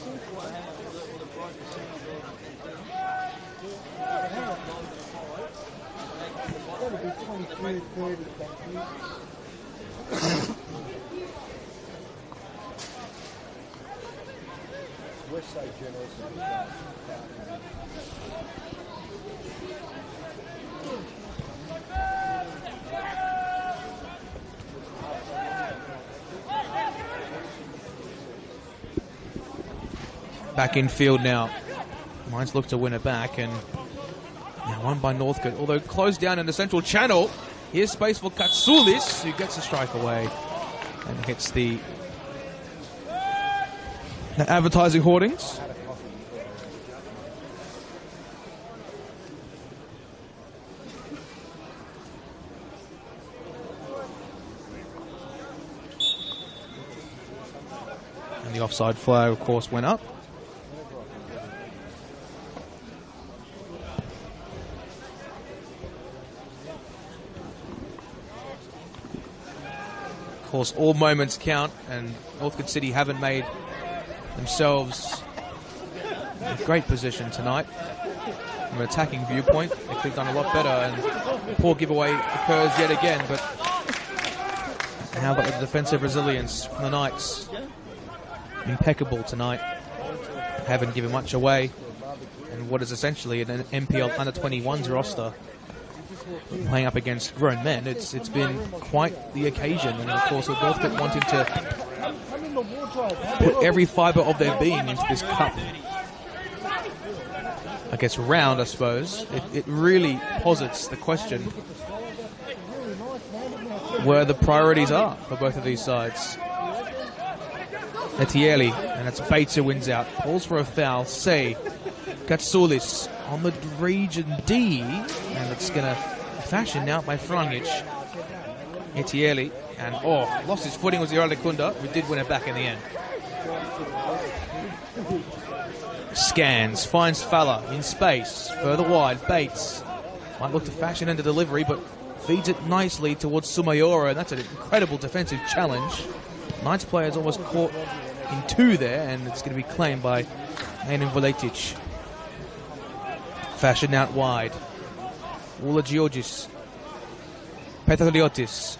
Back in field now. Mines look to win it back, and now won by Northcote. Although closed down in the central channel. Here's space for Katsoulis, who gets a strike away and hits the advertising hoardings. And the offside flag, of course, went up. Of course, all moments count, and Northcote City haven't made themselves in a great position tonight. From an attacking viewpoint, they could have done a lot better, and poor giveaway occurs yet again. But how about the defensive resilience from the Knights? Impeccable tonight. Haven't given much away, and what is essentially an NPL under-21s roster. Playing up against grown men, it's been quite the occasion, and of course with Northcote wanting to put every fibre of their being into this cup, I guess round, I suppose, it really posits the question where the priorities are for both of these sides. Etieli, and it's Bates who wins out, calls for a foul. Say Katsoulis on the region D, and it's going to fashion now by Frangic. Etieli, and lost his footing was Irale Kunda, who did win it back in the end. Scans, finds Falla in space, further wide. Bates might look to fashion into delivery, but feeds it nicely towards Sumayora, and that's an incredible defensive challenge. Knights players almost caught in two there, and it's going to be claimed by Aiden Veletic. Fashion out wide. Wula Georgis. Pethaliotis.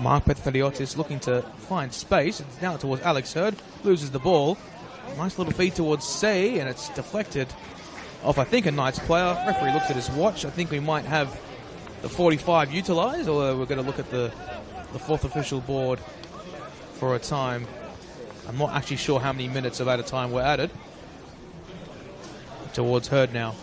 Mark Pethaliotis looking to find space. It's now towards Alex Hurd. Loses the ball. Nice little feed towards Say, and it's deflected off, I think, a Knights player. Referee looks at his watch. I think we might have the 45 utilised, although we're going to look at the fourth official board for a time. I'm not actually sure how many minutes of added time were added. Towards Hurd now.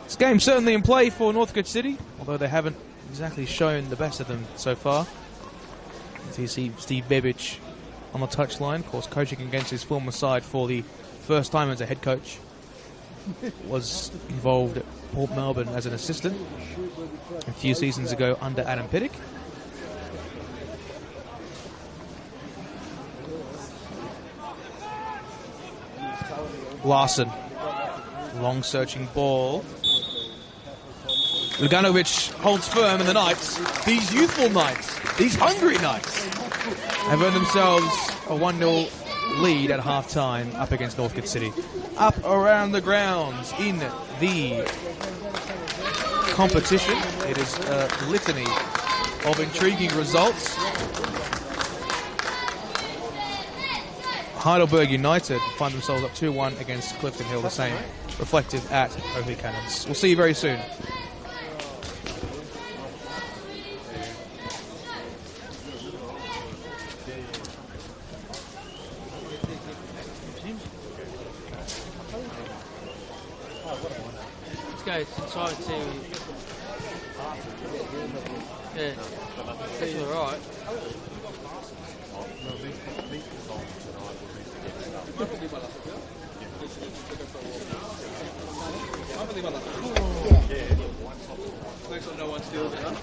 This game certainly in play for Northcote City, although they haven't exactly shown the best of them so far. As you see Steve Bebic on the touchline, of course coaching against his former side for the first time as a head coach. Was involved at Port Melbourne as an assistant a few seasons ago under Adam Pittick. Larson, long searching ball. Luganovic holds firm, and the Knights, these youthful Knights, these hungry Knights, have earned themselves a 1-0 lead at half-time up against Northcote City. Up around the grounds in the competition, it is a litany of intriguing results. Heidelberg United find themselves up 2-1 against Clifton Hill, the same reflective at Oakley Cannons. We'll see you very soon. Let's go inside to... Yeah, that's alright. No one steals it, huh?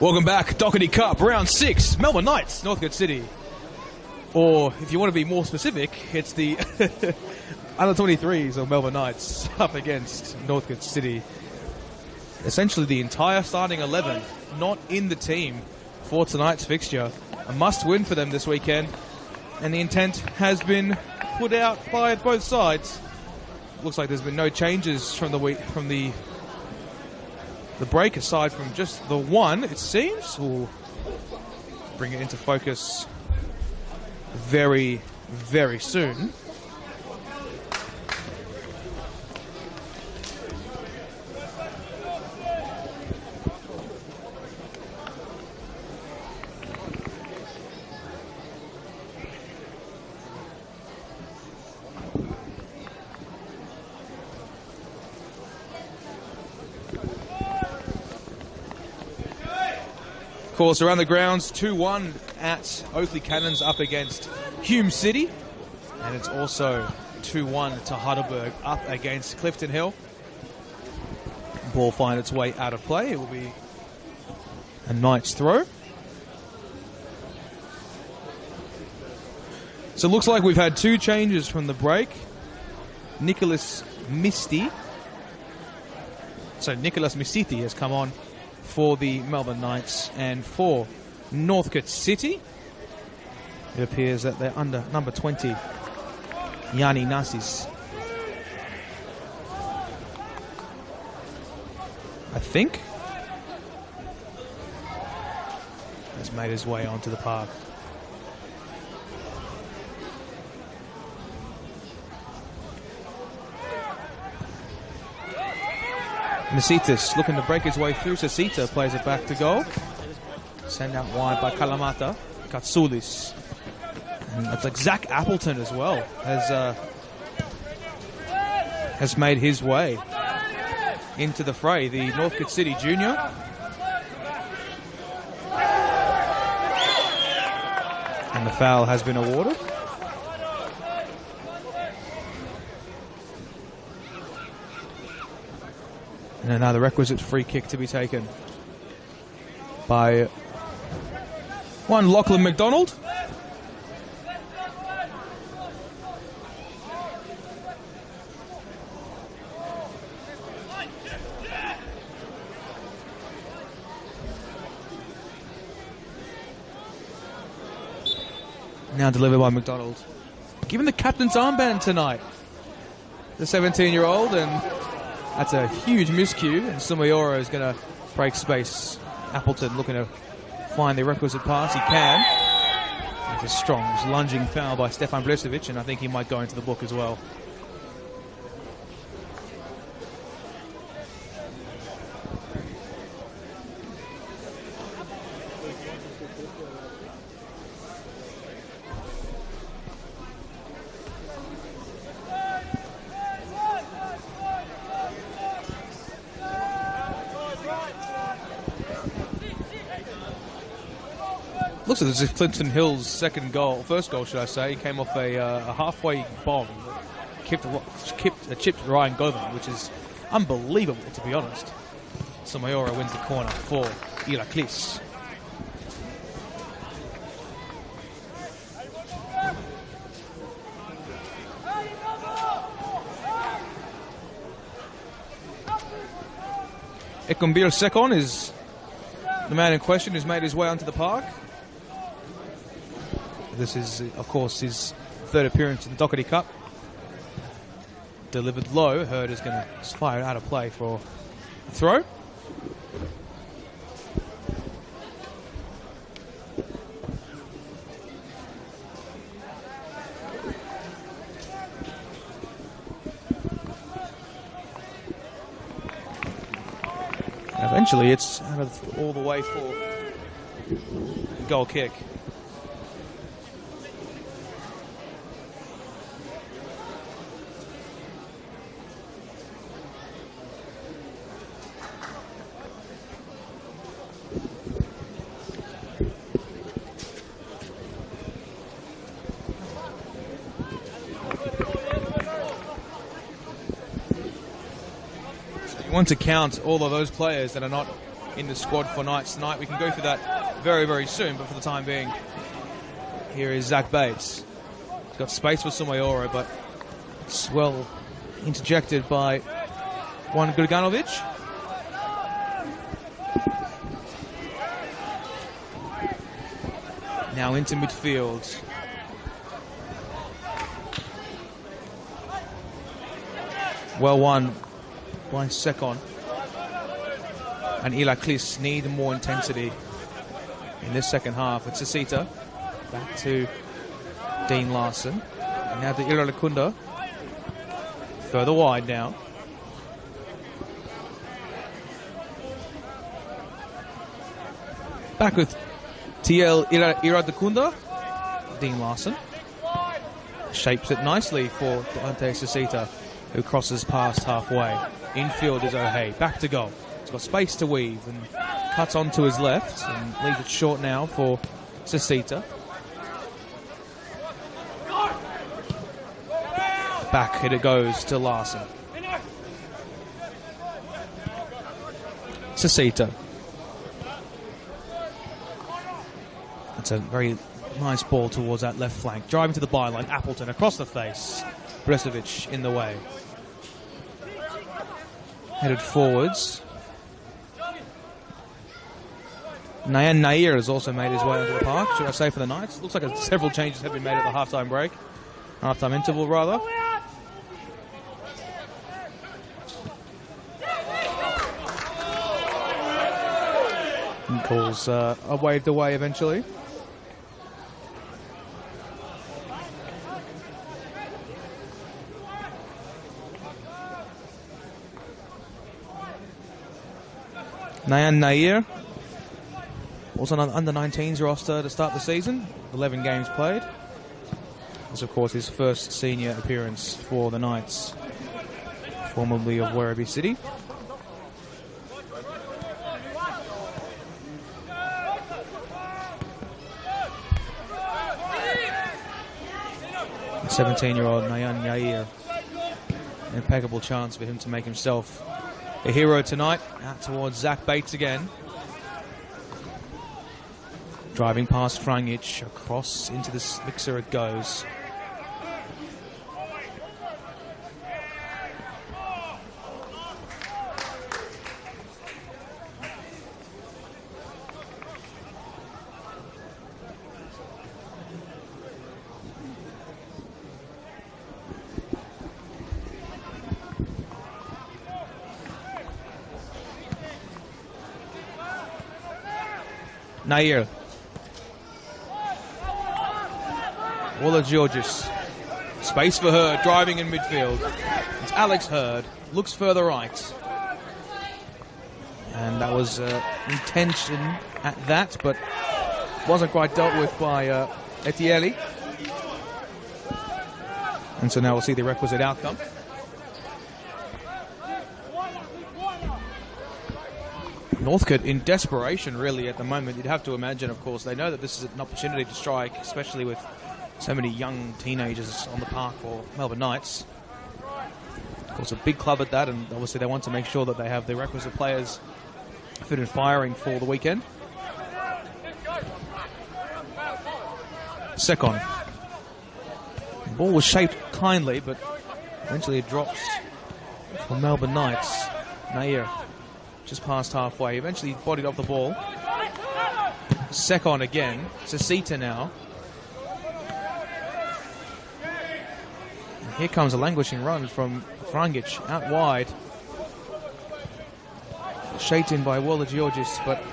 Welcome back, Dockerty Cup, round 6, Melbourne Knights, Northcote City. Or, if you want to be more specific, it's the under 23s of Melbourne Knights up against Northcote City. Essentially the entire starting 11 not in the team for tonight's fixture. A must-win for them this weekend, and the intent has been put out by both sides. Looks like there's been no changes from the break, aside from just the one, it seems. We'll bring it into focus very, very soon. Of course, around the grounds, 2-1 at Oakley Cannons up against Hume City. And it's also 2-1 to Heidelberg up against Clifton Hill. Ball find its way out of play. It will be a Knights throw. So it looks like we've had 2 changes from the break. Nicholas Misty has come on for the Melbourne Knights, and for Northcote City, it appears that they're under number 20, Yanni Nassis. I think has made his way onto the park. Nasitas looking to break his way through. Sasita plays it back to goal. Send out wide by Kalamata. Katsoulis. And it's like Zach Appleton as well has made his way into the fray. The Northcote City junior. And the foul has been awarded. And now the requisite free kick to be taken by one Lachlan McDonald. Now delivered by McDonald. Given the captain's armband tonight, the 17-year-old, and that's a huge miscue, and Sumayora is going to break space. Appleton looking to find the requisite pass. He can. It's a strong lunging foul by Stefan Blesovic, and I think he might go into the book as well. Looks as if Clinton Hill's first goal, should I say, came off a halfway bomb that chipped Ryan Govan, which is unbelievable, to be honest. So Mayora wins the corner for Iraklis. Ekumbir Sekon is the man in question who's made his way onto the park. This is, of course, his third appearance in the Dockerty Cup. Delivered low. Hurd is going to fire it out of play for a throw. Eventually, it's out of all the way for a goal kick. Want to count all of those players that are not in the squad for Knights tonight. We can go through that very, very soon, but for the time being, here is Zach Bates. He's got space for Sumayoro, but it's well interjected by Juan Grganovic. Now into midfield. Well won by Sekon. And Ilaklis need more intensity in this second half. It's Asita. Back to Dean Larson. And now to Iralikunda. Further wide now. Back with TL Iradakunda. Dean Larson. Shapes it nicely for Dante Sasita, who crosses past halfway. Infield is O'Hay. Back to goal. He's got space to weave and cuts onto his left and leaves it short now for Sasita. Back it goes to Larson. Sasita. That's a very nice ball towards that left flank. Driving to the byline. Appleton across the face. Bresovic in the way. Headed forwards. Nayan Nair has also made his way onto the park, should I say, for the Knights. Looks like several changes have been made at the halftime break. Halftime interval, rather. And calls are waved away eventually. Nayan Nair, also on under-19s roster to start the season. 11 games played. This, of course, his first senior appearance for the Knights, formerly of Werribee City. The 17-year-old Nayan Nair. An impeccable chance for him to make himself a hero tonight. Out towards Zach Bates again. Driving past Frangic. Across into this mixer it goes. Nair. Walla Georges. Space for Hurd, driving in midfield. It's Alex Hurd. Looks further right. And that was intention at that, but wasn't quite dealt with by Etielli. And so now we'll see the requisite outcome. Northcote in desperation, really, at the moment. You'd have to imagine, of course. They know that this is an opportunity to strike, especially with so many young teenagers on the park for Melbourne Knights. Of course, a big club at that, and obviously they want to make sure that they have the requisite players fit and firing for the weekend. Sekon. The ball was shaped kindly, but eventually it drops for Melbourne Knights. Nair. Just past halfway, eventually bodied off the ball. Sekon again. Sasita now. And here comes a languishing run from Frangic out wide. Shaped in by Walla Georges, but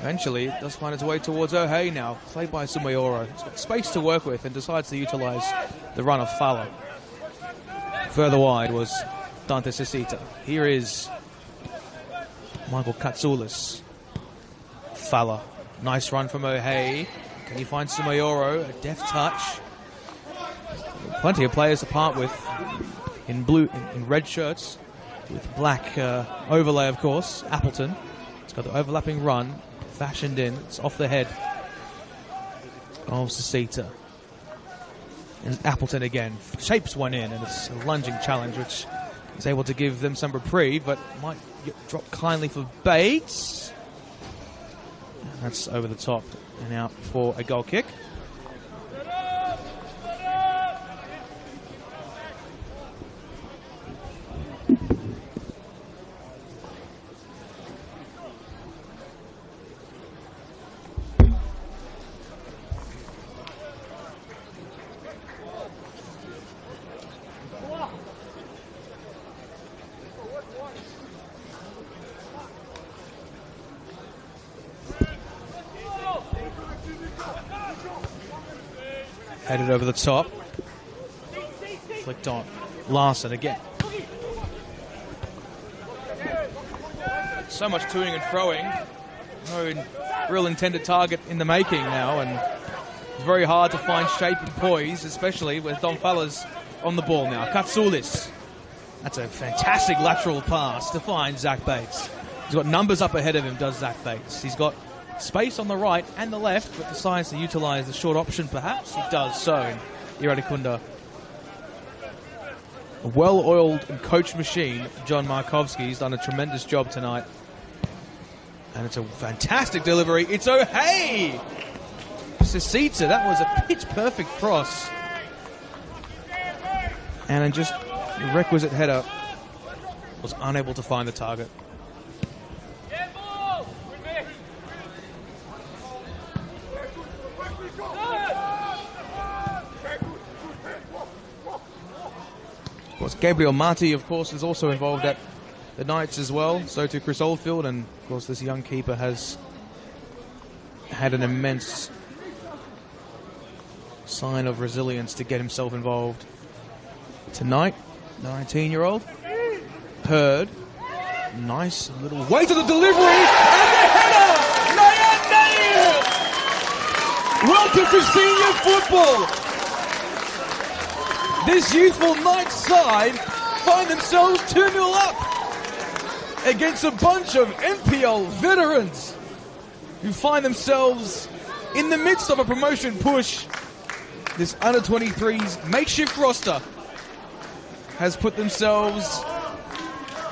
eventually it does find its way towards O'Hay now. Played by Sumayoro. He's got space to work with and decides to utilise the run of Fala. Further wide was Dante Sasita. Here is Michael Katsoulis. Fala. Nice run from O'Hay. Can he find Sumayoro? A deft touch. Plenty of players to part with in blue, in red shirts with black overlay, of course. Appleton. It's got the overlapping run. Fashioned in. It's off the head of Sasita. And Appleton again. Shapes one in, and it's a lunging challenge which He's able to give them some reprieve, but might get dropped kindly for Bates. And that's over the top and out for a goal kick. Headed over the top. Flicked on. Larson again. So much toing and throwing. No real intended target in the making now, and it's very hard to find shape and poise, especially with Don Fallas on the ball now. Katsoulis. That's a fantastic lateral pass to find Zach Bates. He's got numbers up ahead of him, does Zach Bates. He's got space on the right and the left, but decides to utilise the short option perhaps. He does so in Iradikunda. A well-oiled and coached machine, John Markovsky's done a tremendous job tonight. And it's a fantastic delivery. It's O'Hay! Sisita, that was a pitch-perfect cross. And in just the requisite header, was unable to find the target. Of course, Gabriel Marti, of course, is also involved at the Knights as well. So too Chris Oldfield, and of course this young keeper has had an immense sign of resilience to get himself involved tonight. 19-year-old. Hurd. Nice little way to the delivery. And the header! Nayan Nair! Welcome to senior football. This youthful Knights side find themselves 2-0 up against a bunch of NPL veterans who find themselves in the midst of a promotion push. This under-23's makeshift roster has put themselves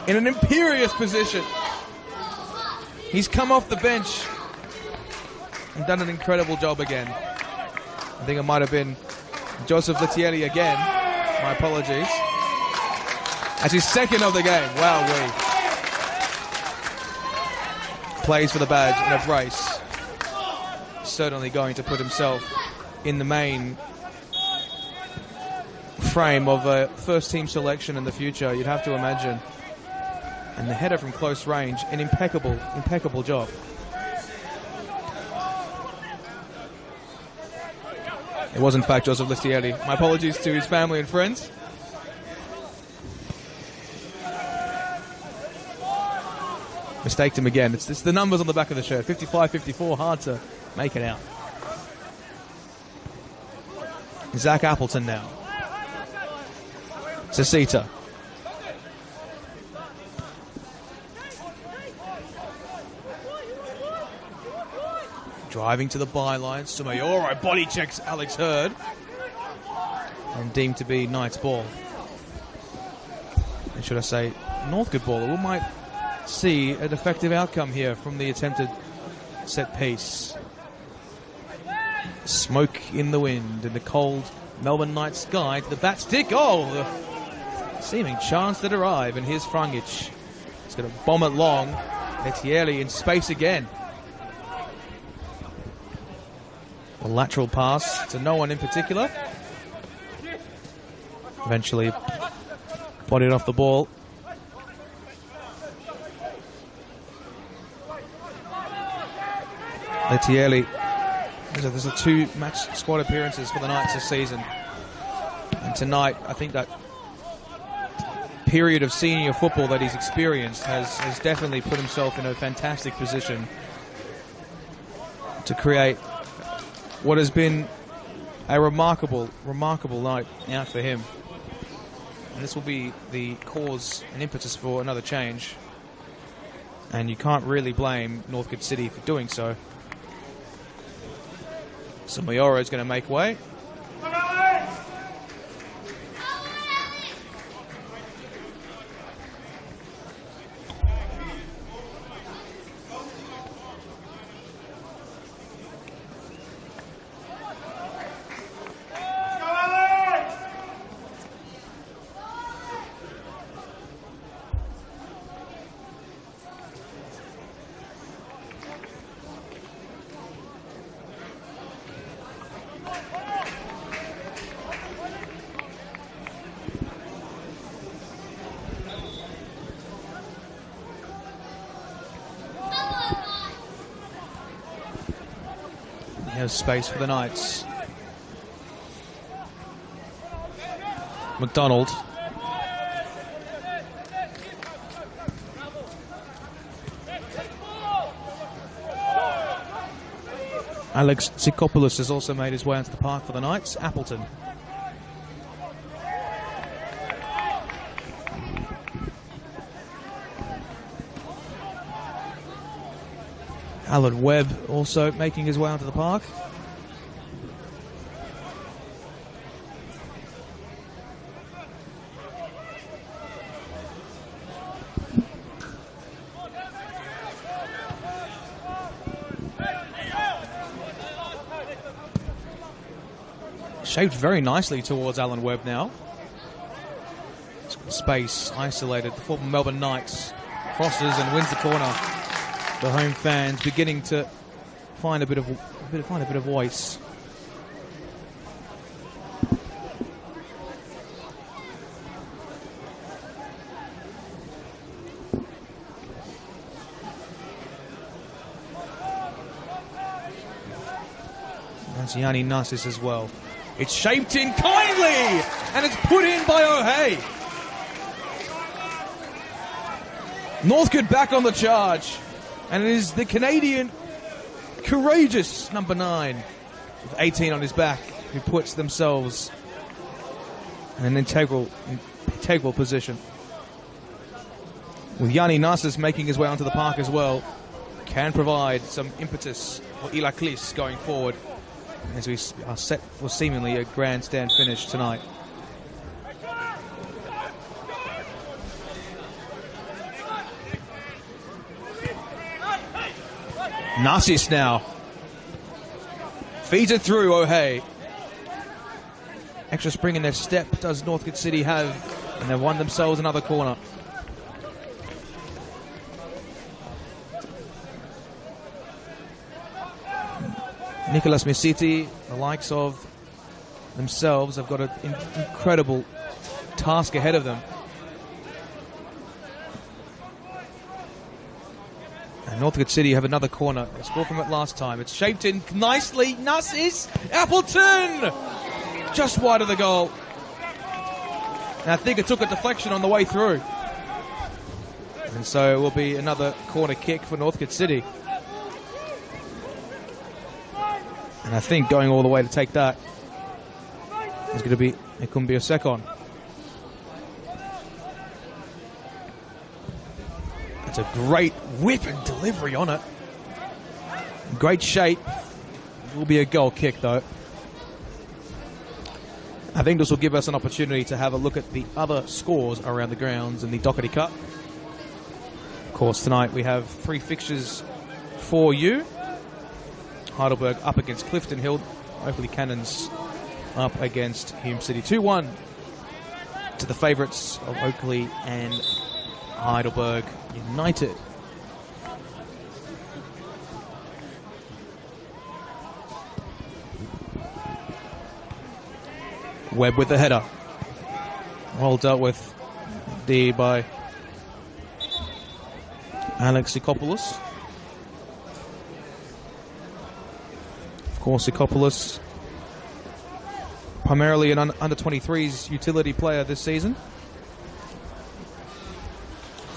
in an imperious position. He's come off the bench and done an incredible job again. I think it might have been Joseph Lettieri again. My apologies. As his second of the game. Wow-wee. Plays for the badge in a brace. Certainly going to put himself in the main frame of a first-team selection in the future, you'd have to imagine. And the header from close range, an impeccable job. It was, in fact, Joseph Listieri. My apologies to his family and friends. Mistaked him again. It's the numbers on the back of the shirt. 55-54, hard to make it out. Zach Appleton now. Sisita. Driving to the byline. Sumayoro body checks Alex Hurd. And deemed to be Knight's ball. And should I say, Northcote ball. We might see a defective outcome here from the attempted set piece. Smoke in the wind in the cold Melbourne night sky to the bat stick. Oh, the seeming chance to arrive. And here's Frangic. He's going to bomb it long. Lettieri in space again. A lateral pass to no one in particular. Eventually bodied off the ball. Lettieri. There's a 2 match squad appearances for the Knights this season. And tonight, I think that period of senior football that he's experienced has definitely put himself in a fantastic position to create what has been a remarkable night out for him. And this will be the cause and impetus for another change. And you can't really blame Northcote City for doing so. So Mayoro is going to make way. There's space for the Knights. McDonald. Alex Tsikopoulos has also made his way onto the park for the Knights. Appleton. Alan Webb also making his way onto the park. Shaped very nicely towards Alan Webb now. Space isolated. The former Melbourne Knights crosses and wins the corner. The home fans beginning to find a bit of voice. That's Yanni Nassis as well. It's shaped in kindly, and it's put in by O'Hay. Northcote back on the charge, and it is the Canadian courageous number 9 with 18 on his back who puts themselves in an integral position. With Yanni Nassis making his way onto the park as well, can provide some impetus for Ilaklis going forward, as we are set for seemingly a grandstand finish tonight. Narcis now feeds it through O'Hay. Extra spring in their step does Northcote City have, and they've won themselves another corner. Nicholas Misiti, the likes of themselves, have got an incredible task ahead of them. And Northcote City have another corner. They scored from it last time. It's shaped in nicely. Nassis, Appleton! Just wide of the goal. And I think it took a deflection on the way through. And so it will be another corner kick for Northcote City. And I think going all the way to take that is going to be Ekumbia Sekon. It's a great whip and delivery on it. Great shape. It will be a goal kick though. I think this will give us an opportunity to have a look at the other scores around the grounds in the Dockerty Cup. Of course, tonight we have 3 fixtures for you. Heidelberg up against Clifton Hill. Oakley Cannons up against Hume City. 2-1 to the favourites of Oakley and Heidelberg United. Webb with the header. Well dealt with D by Alex Sikopoulos. Of course, Sikopoulos, primarily an under-23s utility player this season.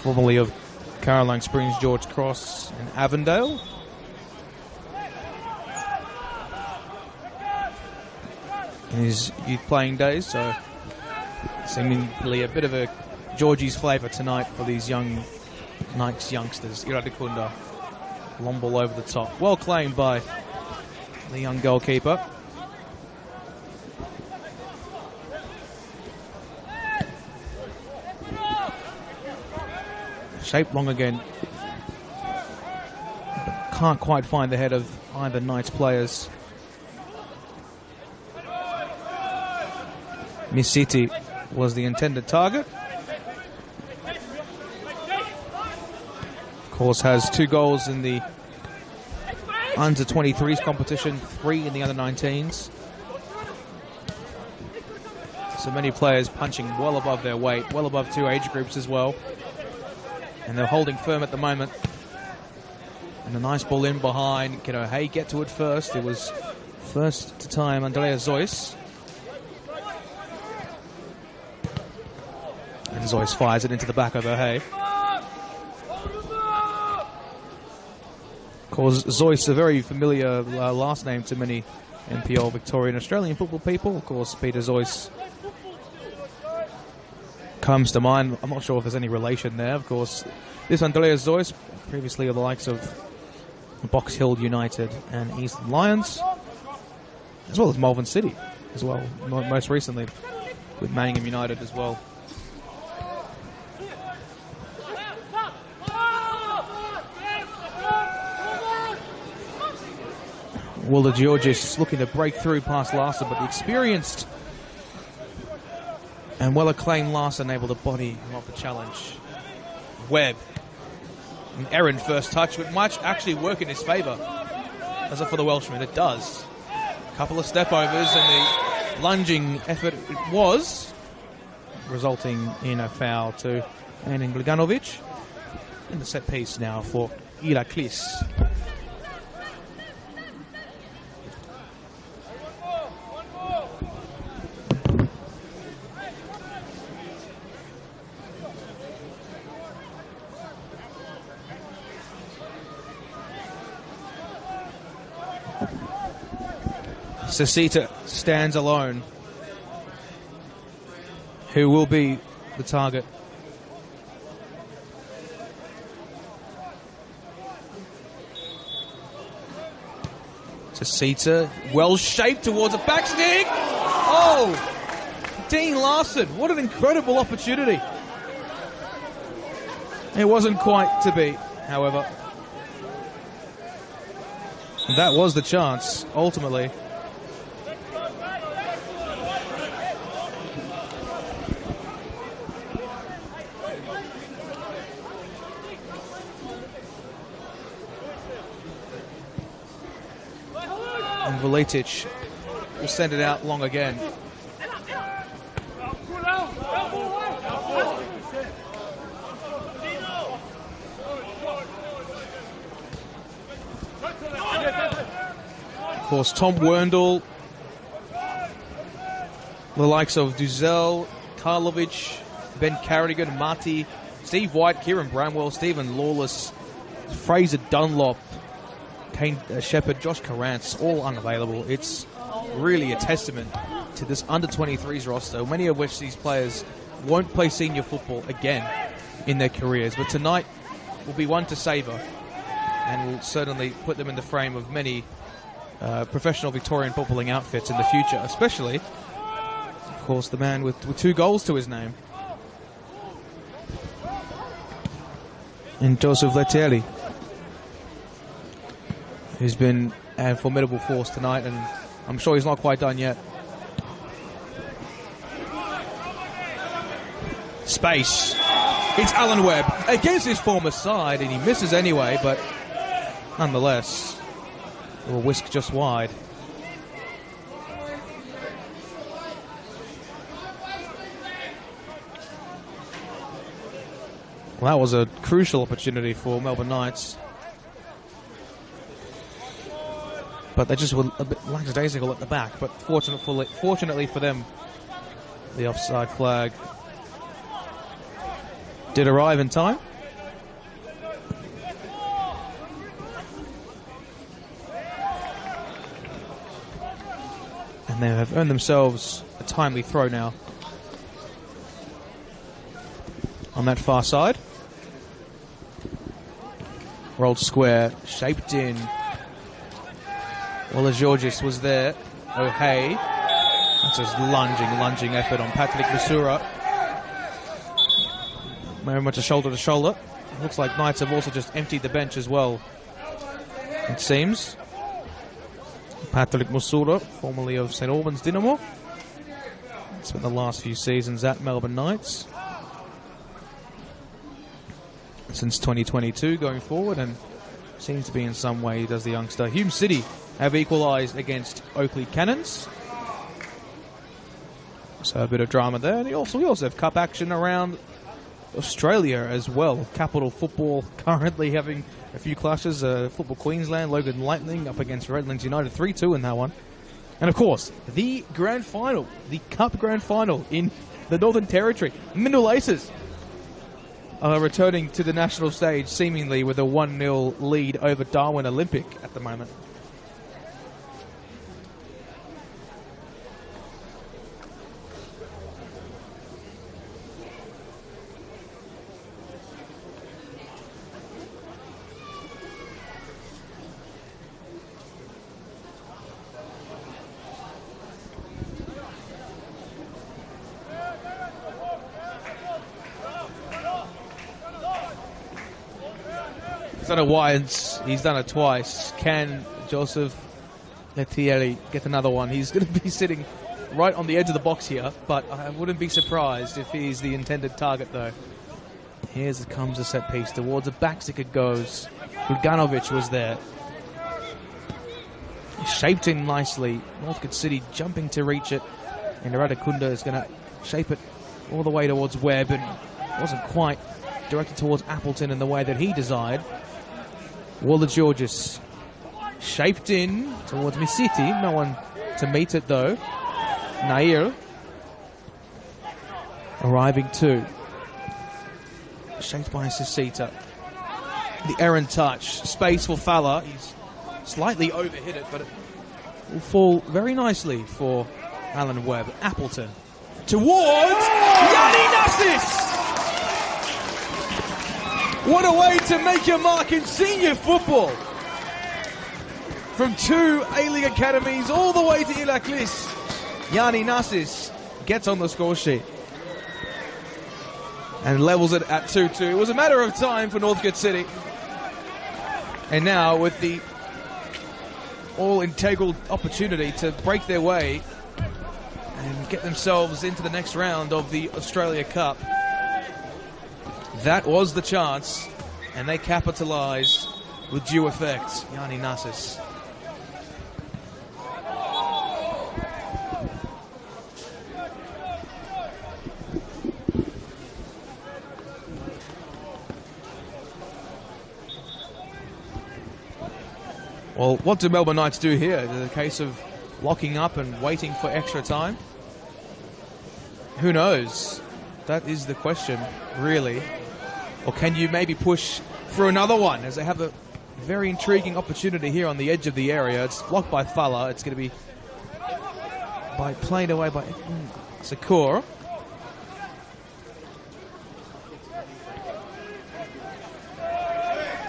Formerly of Caroline Springs, George Cross and Avondale. In his youth playing days, so seemingly a bit of a Georgie's flavour tonight for these young Knights youngsters. Iradikunda, long ball over the top. Well claimed by the young goalkeeper. Shape long again. But can't quite find the head of either Knights players. Miss City was the intended target. Of course, has 2 goals in the under 23s competition, 3 in the under 19s. So many players punching well above their weight, well above 2 age groups as well. And they're holding firm at the moment. And a nice ball in behind. Can O'Hay get to it first? It was first to time Andrea Zois. And Zois fires it into the back of O'Hay. Of course, Zois, a very familiar last name to many NPL Victorian Australian football people. Of course, Peter Zois comes to mind. I'm not sure if there's any relation there. Of course, this Andrea Zois, previously of the likes of Box Hill United and Eastern Lions, as well as Melbourne City as well, most recently with Manningham United as well. Willa Georgis looking to break through past Larson, but the experienced and well-acclaimed Larson able to body him off the challenge. Webb. An errant first touch, but might actually work in his favour. Does it for the Welshman? It does. A couple of step-overs and the lunging effort it was, resulting in a foul to Anin Gliganovic. And the set piece now for Iraklis. Sasita stands alone. Who will be the target? Sasita, well shaped towards a back stick. Oh! Dean Larson, what an incredible opportunity. It wasn't quite to be, however. That was the chance, ultimately. And Vuletic will send it out long again. Of course, Tom Werndl, the likes of Duzel, Karlovic, Ben Carrigan, Marty, Steve White, Kieran Bramwell, Stephen Lawless, Fraser Dunlop, Kane Shepherd, Josh Carrance, all unavailable. It's really a testament to this under-23s roster, many of which these players won't play senior football again in their careers. But tonight will be one to savour and will certainly put them in the frame of many professional Victorian footballing outfits in the future, especially, of course, the man with 2 goals to his name. And Joseph Lettieri, who's been a formidable force tonight, and I'm sure he's not quite done yet. Space. It's Alan Webb against his former side, and he misses anyway, but nonetheless, it will whisk just wide. Well, that was a crucial opportunity for Melbourne Knights. But they just were a bit lackadaisical at the back. But fortunately for them, the offside flag did arrive in time. And they have earned themselves a timely throw now on that far side. Rolled square, shaped in. Willa Georgis was there. O'Hay. That's a lunging effort on Patrick Masura. Very much a shoulder to shoulder. Looks like Knights have also just emptied the bench as well, it seems. Patrick Masura, formerly of St Albans Dynamo. Spent the last few seasons at Melbourne Knights. Since 2022 going forward, and seems to be in some way, does the youngster. Hume City have equalised against Oakley Cannons. So a bit of drama there. And we also have cup action around Australia as well. Capital Football currently having a few clashes. Football Queensland, Logan Lightning up against Redlands United, 3-2 in that one. And of course, the grand final, the Cup grand final in the Northern Territory. Mindil Aces are returning to the national stage seemingly with a 1-0 lead over Darwin Olympic at the moment. He's done it once, he's done it twice. Can Joseph Lettieri get another one? He's going to be sitting right on the edge of the box here, but I wouldn't be surprised if he's the intended target though. Here comes a set piece. Towards the back stick it goes. Gulganovic was there. Shaped in nicely. Northcote City jumping to reach it. And Radakunda is going to shape it all the way towards Webb, and wasn't quite directed towards Appleton in the way that he desired. Waller Georges shaped in towards Misiti. No one to meet it though. Nair arriving too. Shaped by Sisita. The errant touch. Space for Fowler. He's slightly overhit it, but it will fall very nicely for Alan Webb. Appleton towards Yanni Nassis! What a way to make your mark in senior football. From 2 A-League academies all the way to Iraklis, Yanni Nassis gets on the score sheet and levels it at 2-2. It was a matter of time for Northcote City. And now with the all-integral opportunity to break their way and get themselves into the next round of the Australia Cup. That was the chance, and they capitalised with due effect. Yanni Nassis. Well, what do Melbourne Knights do here? Is it a case of locking up and waiting for extra time? Who knows? That is the question, really. Or can you maybe push for another one, as they have a very intriguing opportunity here on the edge of the area. It's blocked by Fala. It's going to be played away by Sakura.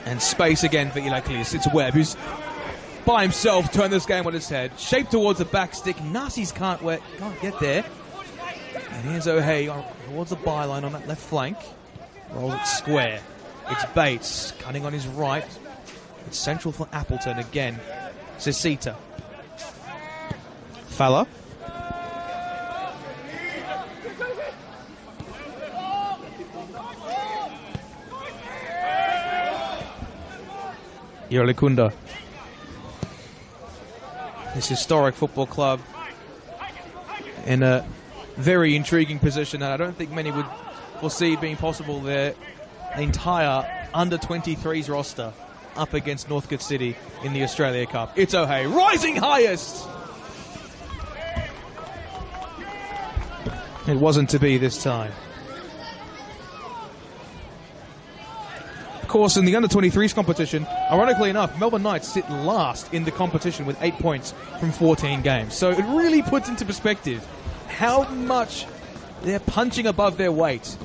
And space again for Iraklis. It's Webb, who's by himself turned this game on its head. Shaped towards the back stick. Narcis can't get there. And here's O'Hay towards the byline on that left flank. Rolls it square. It's Bates cutting on his right. It's central for Appleton again. Sisita. Fala. Yerlikunda. This historic football club in a very intriguing position that I don't think many would foresee being possible. Their entire under-23s roster up against Northcote City in the Australia Cup. It's O'Hay rising highest. It wasn't to be this time. Of course, in the under-23s competition, ironically enough, Melbourne Knights sit last in the competition with 8 points from 14 games. So it really puts into perspective how much they're punching above their weight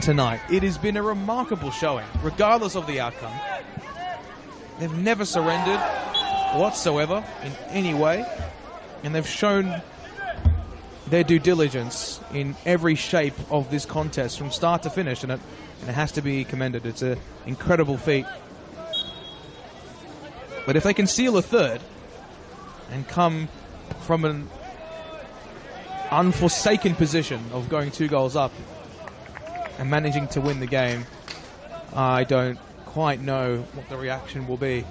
tonight. It has been a remarkable showing, regardless of the outcome. They've never surrendered whatsoever in any way, and they've shown their due diligence in every shape of this contest from start to finish, and it has to be commended. It's an incredible feat. But if they can seal a third and come from an unforsaken position of going 2 goals up and managing to win the game, I don't quite know what the reaction will be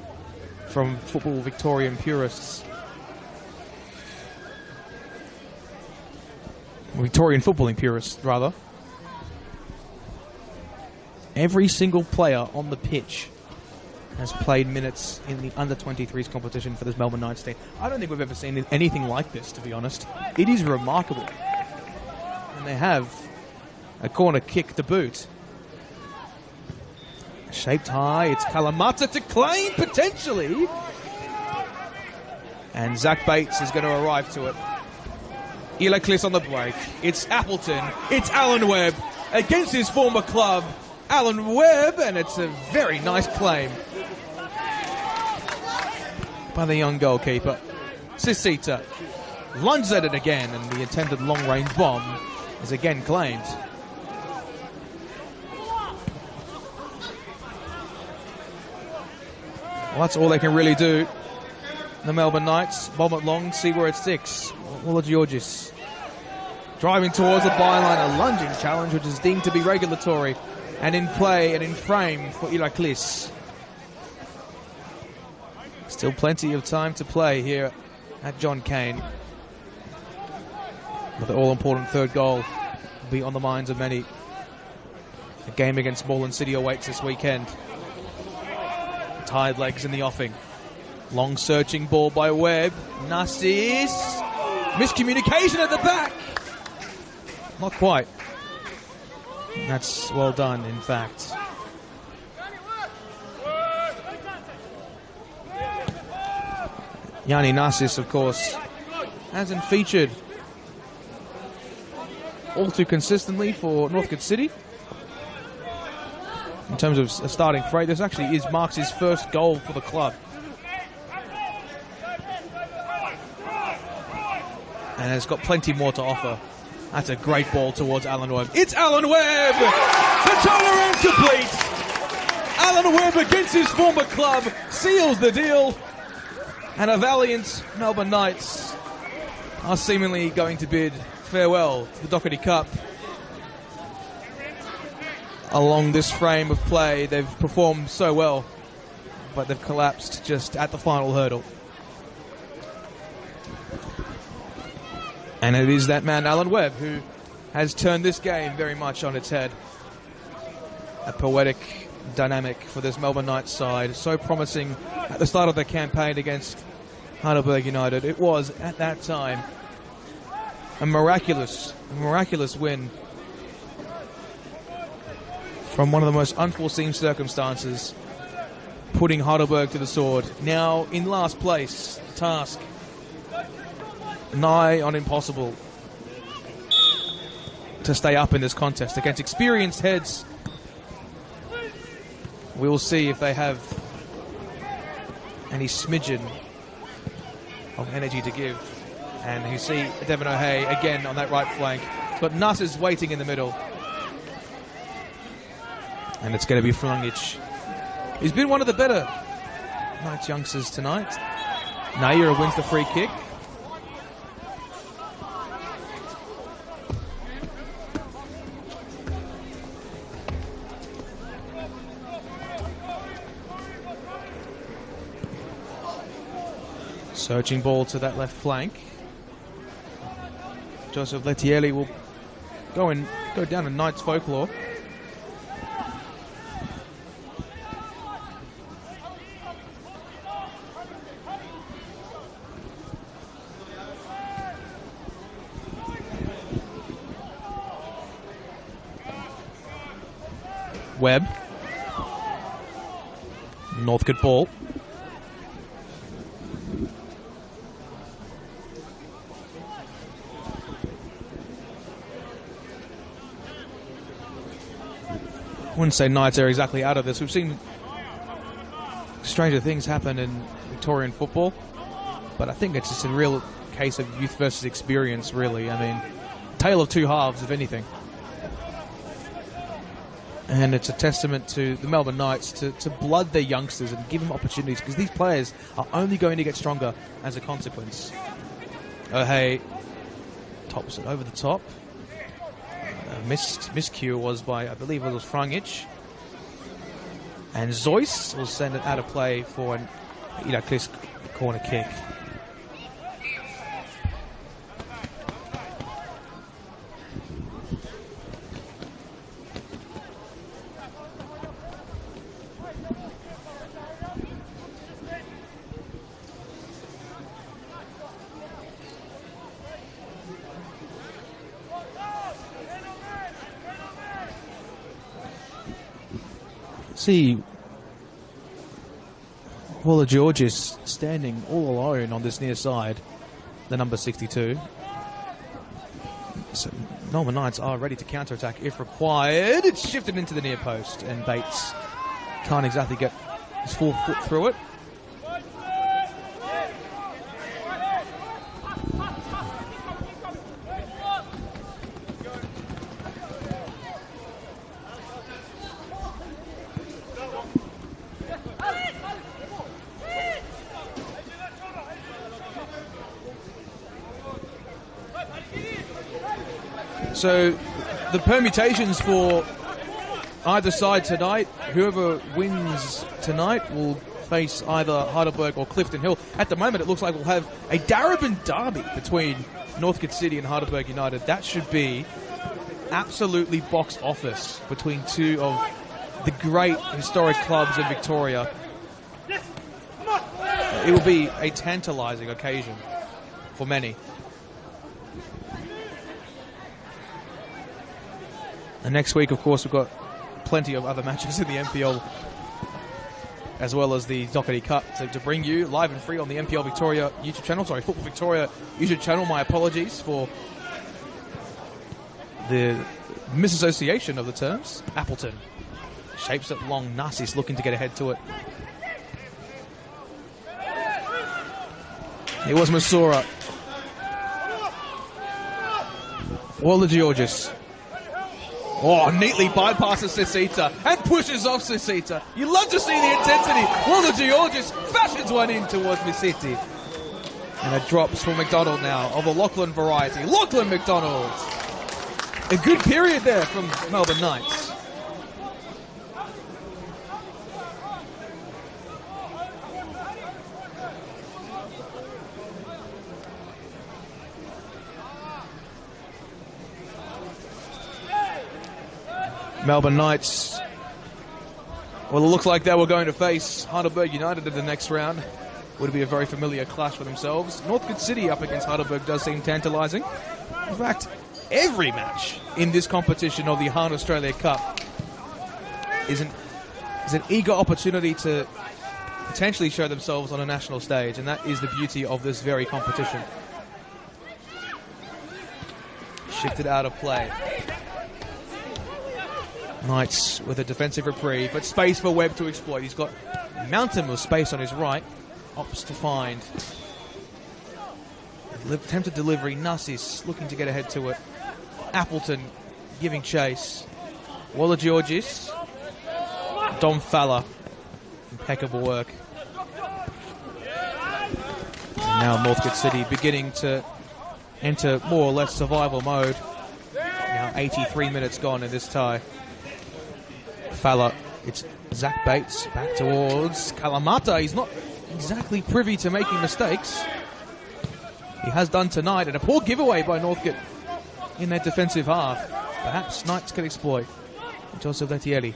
from football Victorian purists. Victorian footballing purists, rather. Every single player on the pitch has played minutes in the under-23s competition for this Melbourne Knights team. I don't think we've ever seen anything like this, to be honest. It is remarkable. And they have a corner kick to boot. Shaped high, it's Kalamata to claim, potentially. And Zach Bates is going to arrive to it. Eli Kliss on the break. It's Appleton. It's Alan Webb against his former club. Alan Webb, and it's a very nice claim by the young goalkeeper. Sisita lunges at it again, and the intended long-range bomb is again claimed. Well, that's all they can really do. The Melbourne Knights bomb it long, see where it sticks. Willa Georgis driving towards the byline, a lunging challenge which is deemed to be regulatory, and in play and in frame for Eli Kliss. Still plenty of time to play here at John Cain. But the all-important third goal will be on the minds of many. A game against Moreland City awaits this weekend. Tired legs in the offing. Long searching ball by Webb. Nassis. Miscommunication at the back. Not quite. That's well done, in fact. Yanni Nassis, of course, hasn't featured all too consistently for Northcote City. In terms of a starting freight, this actually marks his first goal for the club. And has got plenty more to offer. That's a great ball towards Alan Webb. It's Alan Webb! The turnaround complete! Alan Webb against his former club seals the deal. And a valiant Melbourne Knights are seemingly going to bid farewell to the Dockerty Cup. Along this frame of play, they've performed so well, but they've collapsed just at the final hurdle. And it is that man, Alan Webb, who has turned this game very much on its head. A poetic dynamic for this Melbourne Knights side. So promising at the start of the campaign against Heidelberg United. It was, at that time, a miraculous win from one of the most unforeseen circumstances, putting Heidelberg to the sword. Now in last place, task nigh on impossible to stay up in this contest against experienced heads. We will see if they have any smidgen of energy to give. And you see Devon O'Hay again on that right flank. But Nuss is waiting in the middle. And it's going to be Frungic. He's been one of the better Knights youngsters tonight. Naira wins the free kick. Searching ball to that left flank. Joseph Lettieri will go down in Knights folklore. Webb. Northcote ball. I wouldn't say Knights are exactly out of this. We've seen stranger things happen in Victorian football, but I think it's just a real case of youth versus experience, really. I mean, tale of two halves, if anything. And it's a testament to the Melbourne Knights to blood their youngsters and give them opportunities, because these players are only going to get stronger as a consequence. O'Hay tops it over the top. Miscue was by, I believe it was Frungic. And Zeus will send it out of play for an Kliss corner kick. See, Waller George is standing all alone on this near side, the number 62. So Melbourne Knights are ready to counter-attack if required. It's shifted into the near post, and Bates can't exactly get his full foot through it. So the permutations for either side tonight, whoever wins tonight will face either Heidelberg or Clifton Hill. At the moment, it looks like we'll have a Darebin derby between Northcote City and Heidelberg United. That should be absolutely box office between two of the great historic clubs in Victoria. It will be a tantalising occasion for many. And next week, of course, we've got plenty of other matches in the NPL, as well as the Dockerty Cup to bring you live and free on the NPL Victoria YouTube channel. Sorry, Football Victoria YouTube channel. My apologies for the misassociation of the terms. Appleton shapes it long. Narcissus looking to get ahead to it. It was Masura. Waller Georges. Oh, neatly bypasses Sisita and pushes off Sisita. You love to see the intensity. Waller Georges fashions one in towards Misiti. And it drops for McDonald now, of the Lachlan variety. Lachlan McDonald. A good period there from Melbourne Knights. Melbourne Knights, well, it looks like they were going to face Heidelberg United in the next round. Would be a very familiar clash for themselves. Northcote City up against Heidelberg does seem tantalising. In fact, every match in this competition of the Hahn Australia Cup is an eager opportunity to potentially show themselves on a national stage, and that is the beauty of this very competition. Shifted out of play. Knights with a defensive reprieve, but space for Webb to exploit. He's got a mountain of space on his right. Opts to find. Attempted delivery. Narcissus looking to get ahead to it. Appleton giving chase. Waller Georges. Dom Falla. Impeccable work. And now Northcote City beginning to enter more or less survival mode. Now 83 minutes gone in this tie. Falla, it's Zach Bates back towards Kalamata. He's not exactly privy to making mistakes. He has done tonight, and a poor giveaway by Northcote in their defensive half. Perhaps Knights can exploit. Joseph Lettieri.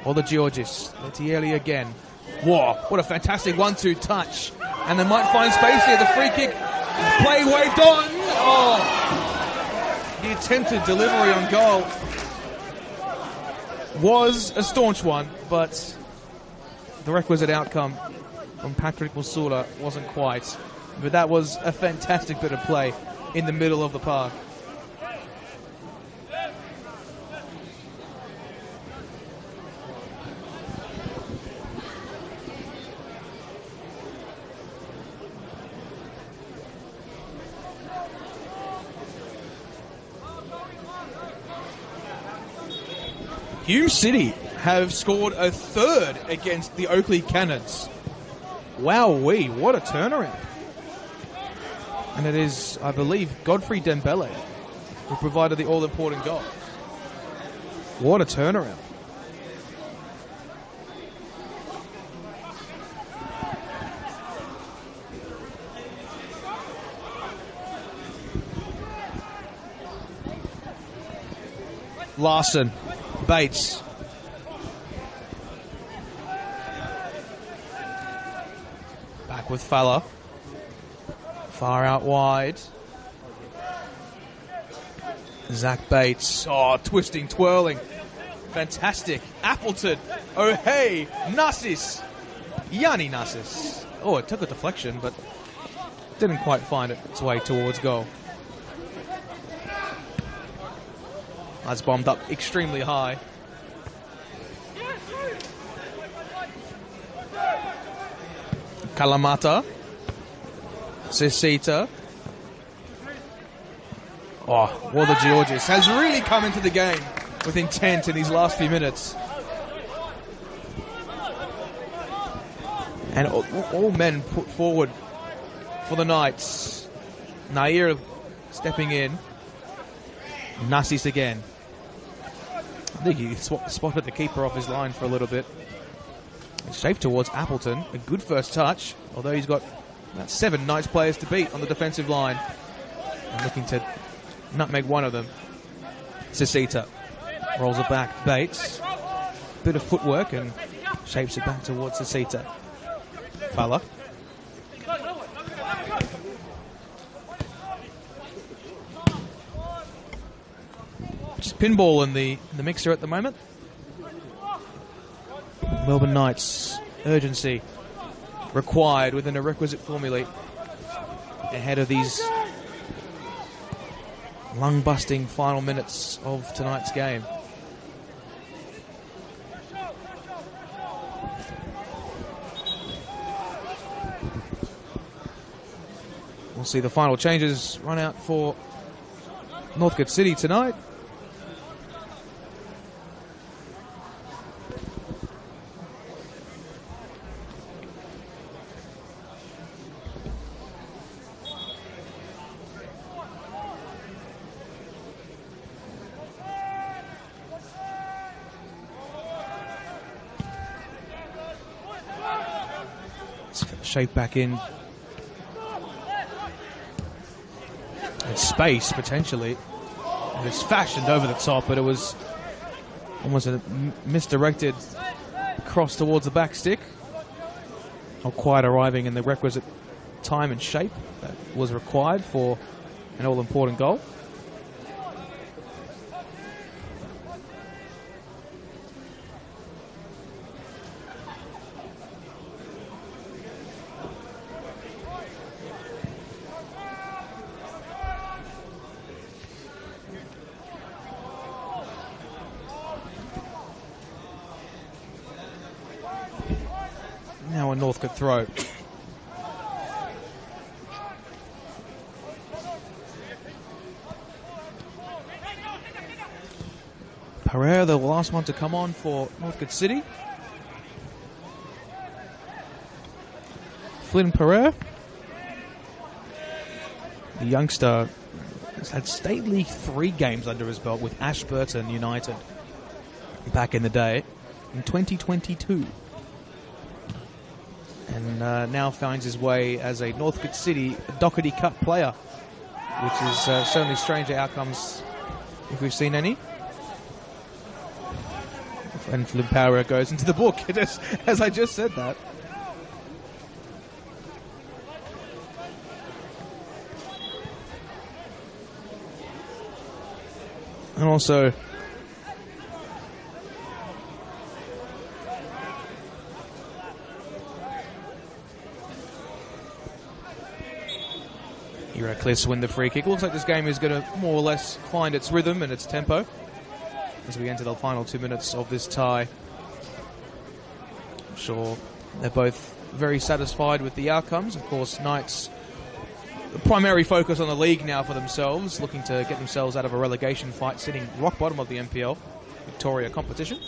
Or the Georges. Lettieri again. Whoa, what a fantastic 1-2 touch. And they might find space here. The free kick. Play waved on. Oh, the attempted delivery on goal was a staunch one, but the requisite outcome from Patrick Musula wasn't quite. But that was a fantastic bit of play in the middle of the park. Hume City have scored a third against the Oakley Cannons. Wowee, what a turnaround. And it is, I believe, Godfrey Dembele who provided the all-important goal. What a turnaround. Larson. Bates. Back with Falla. Far out wide. Zach Bates. Oh, twisting, twirling. fantastic. Appleton. Oh, hey. Nassis. Yanni Nassis. Oh, it took a deflection, but didn't quite find its way towards goal. That's bombed up extremely high. Kalamata. Sisita. Oh, Walter Georges has really come into the game with intent in these last few minutes. And all men put forward for the Knights. Nair stepping in. Nassis again. I think he spotted the keeper off his line for a little bit. It's shaped towards Appleton. A good first touch, although he's got about 7 Knights players to beat on the defensive line. And looking to nutmeg one of them. Sisita rolls it back. Bates. Bit of footwork and shapes it back towards Sisita. Fala. Just pinball in the mixer at the moment. Melbourne Knights, urgency required within a requisite formulae ahead of these lung-busting final minutes of tonight's game. We'll see the final changes run out for Northcote City tonight. Shape back in. And space, potentially. And it's fashioned over the top, but it was almost a misdirected cross towards the back stick. Not quite arriving in the requisite time and shape that was required for an all-important goal. Now a Northcote throw. Pereira, the last one to come on for Northcote City. Flynn Pereira, the youngster, has had State League 3 games under his belt with Ashburton United back in the day in 2022. And now finds his way as a Northcote City Dockerty Cup player, which is certainly stranger outcomes if we've seen any. And Flynn Pereira goes into the book, as I just said that. And also Clear to win the free kick. Looks like this game is going to more or less find its rhythm and its tempo as we enter the final 2 minutes of this tie. I'm sure they're both very satisfied with the outcomes. Of course, Knights, the primary focus on the league now for themselves, looking to get themselves out of a relegation fight, sitting rock bottom of the NPL Victoria competition.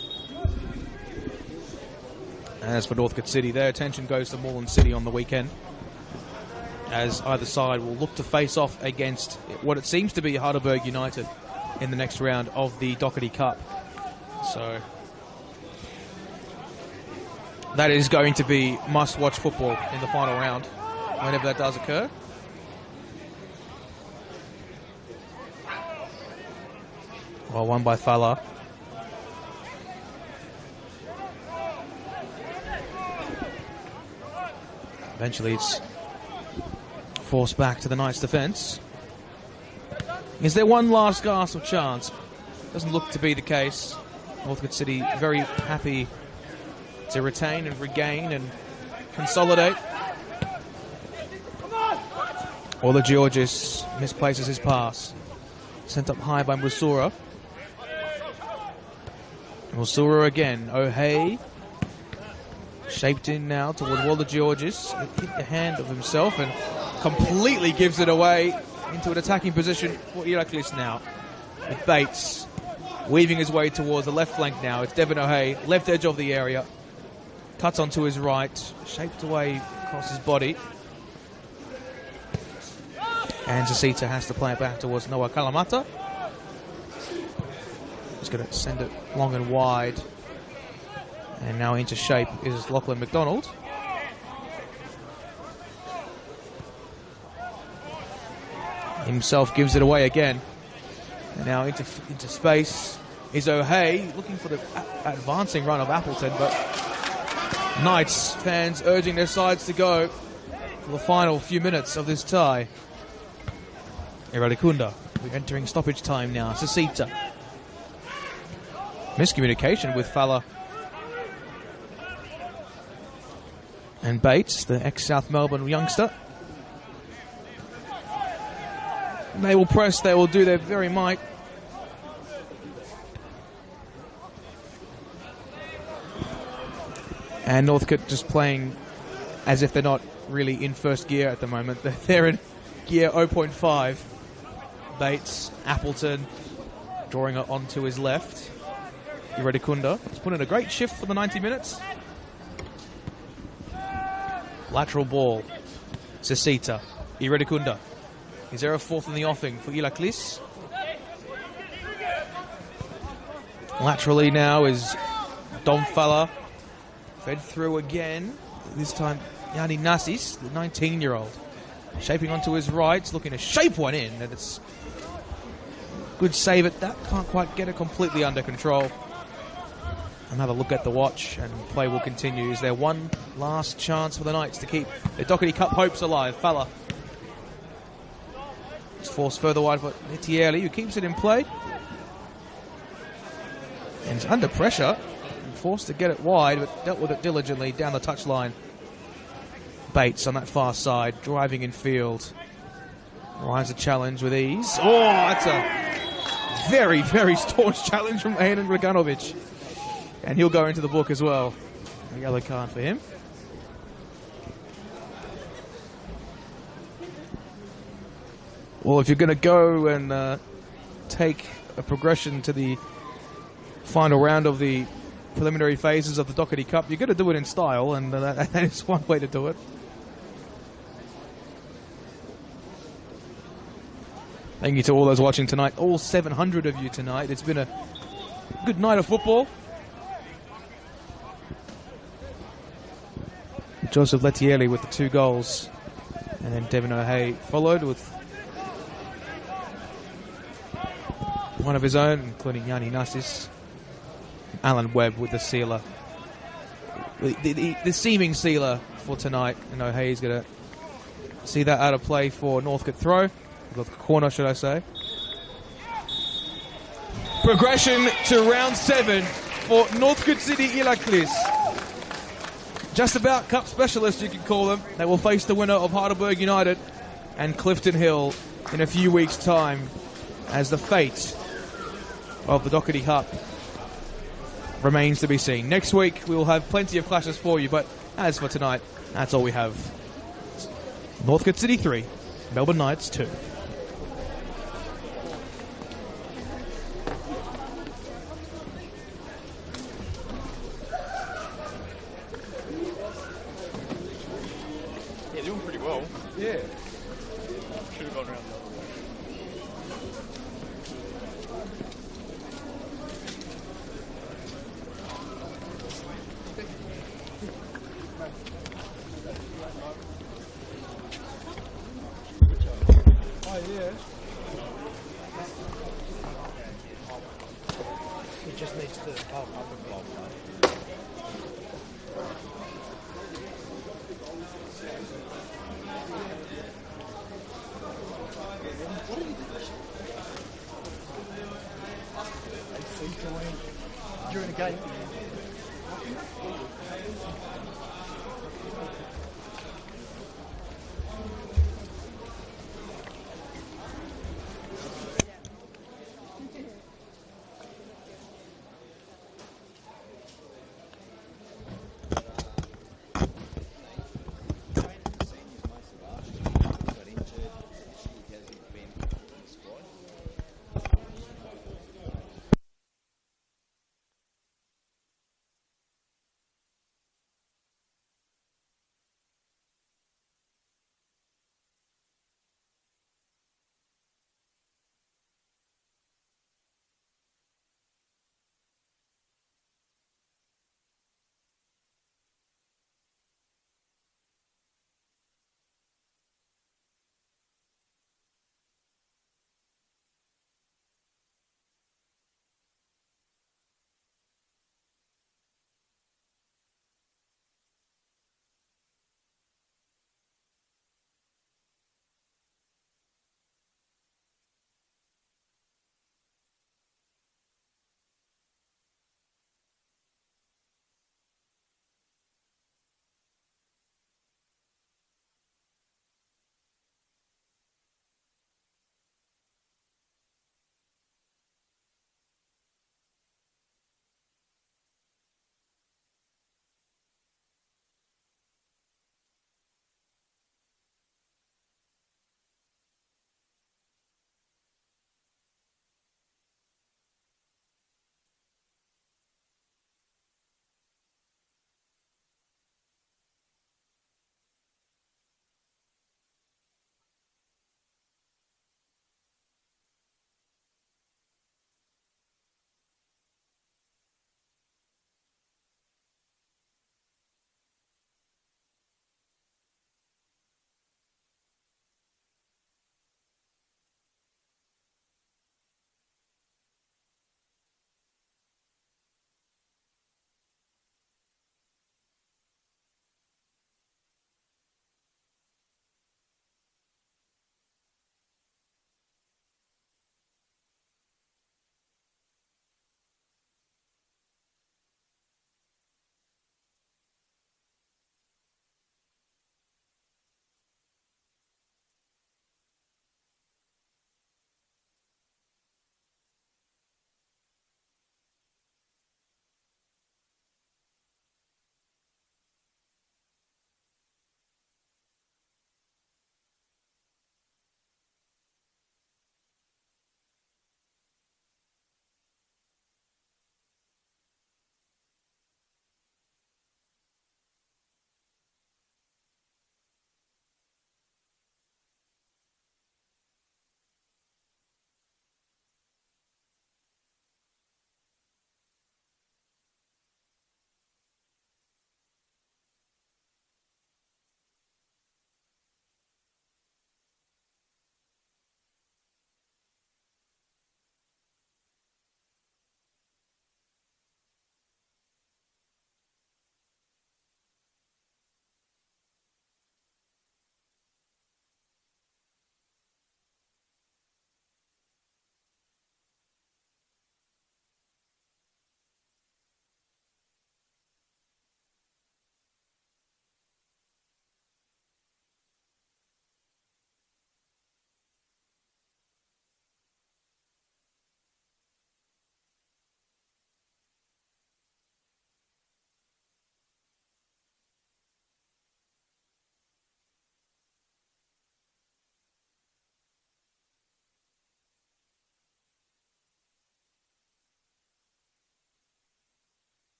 And as for Northcote City, their attention goes to Moreland City on the weekend, as either side will look to face off against what it seems to be Heidelberg United in the next round of the Dockerty Cup. So that is going to be must-watch football in the final round, whenever that does occur. Well, won by Fala. Eventually it's forced back to the Knights' defence. Is there one last gasp of chance? Doesn't look to be the case. Northcote City very happy to retain and regain and consolidate. Ola Georgis misplaces his pass. Sent up high by Musura. Musura again. O'Hay. Shaped in now towards Walla Georgis. Hit the hand of himself and completely gives it away into an attacking position for Iraklis now. With Bates weaving his way towards the left flank now. It's Devin O'Hay, left edge of the area. Cuts onto his right. Shaped away across his body. And Zasita has to play it back towards Noah Kalamata. He's going to send it long and wide. And now into shape is Lachlan McDonald. Himself gives it away again. And now into space is O'Hay, looking for the advancing run of Appleton, but Knights fans urging their sides to go for the final few minutes of this tie. Iradikunda, we're entering stoppage time now. Sasita. Miscommunication with Falla. And Bates, the ex-South Melbourne youngster. They will press, they will do their very might. And Northcote just playing as if they're not really in first gear at the moment. They're in gear 0.5. Bates, Appleton, drawing it onto his left. Iradikunda has put in a great shift for the 90 minutes. Lateral ball. Sasita. Iradikunda. Is there a fourth in the offing for Iraklis? Laterally now is Domfala. Fed through again. This time Yanni Nassis, the 19-year-old. Shaping onto his right, looking to shape one in, and it's good save it. That can't quite get it completely under control. Another look at the watch, and play will continue. Is there one last chance for the Knights to keep the Dockerty Cup hopes alive? Falla. It's forced further wide for Etiele, who keeps it in play. And he's under pressure, and forced to get it wide, but dealt with it diligently down the touchline. Bates on that far side, driving in field. Arrives a challenge with ease. Oh, that's a very, very staunch challenge from Aiden Raganovic. And he'll go into the book as well. A yellow card for him. Well, if you're going to go and take a progression to the final round of the preliminary phases of the Dockerty Cup, you're going to do it in style, and that is one way to do it. Thank you to all those watching tonight, all 700 of you tonight. It's been a good night of football. Joseph Lettieri with the 2 goals. And then Devin O'Hay followed with one of his own, including Yanni Nassis. Alan Webb with the sealer. The seeming sealer for tonight. And O'Hay's going to see that out of play for Northcote throw. The corner, should I say. Progression to round 7 for Northcote City Iraklis. Just about cup specialists, you can call them. They will face the winner of Heidelberg United and Clifton Hill in a few weeks' time, as the fate of the Dockerty Cup remains to be seen. Next week, we will have plenty of clashes for you, but as for tonight, that's all we have. Northcote City 3, Melbourne Knights 2. Yeah, doing pretty well. Yeah. Should have gone around the other way. Oh, yeah. It just needs to up and block. during the game.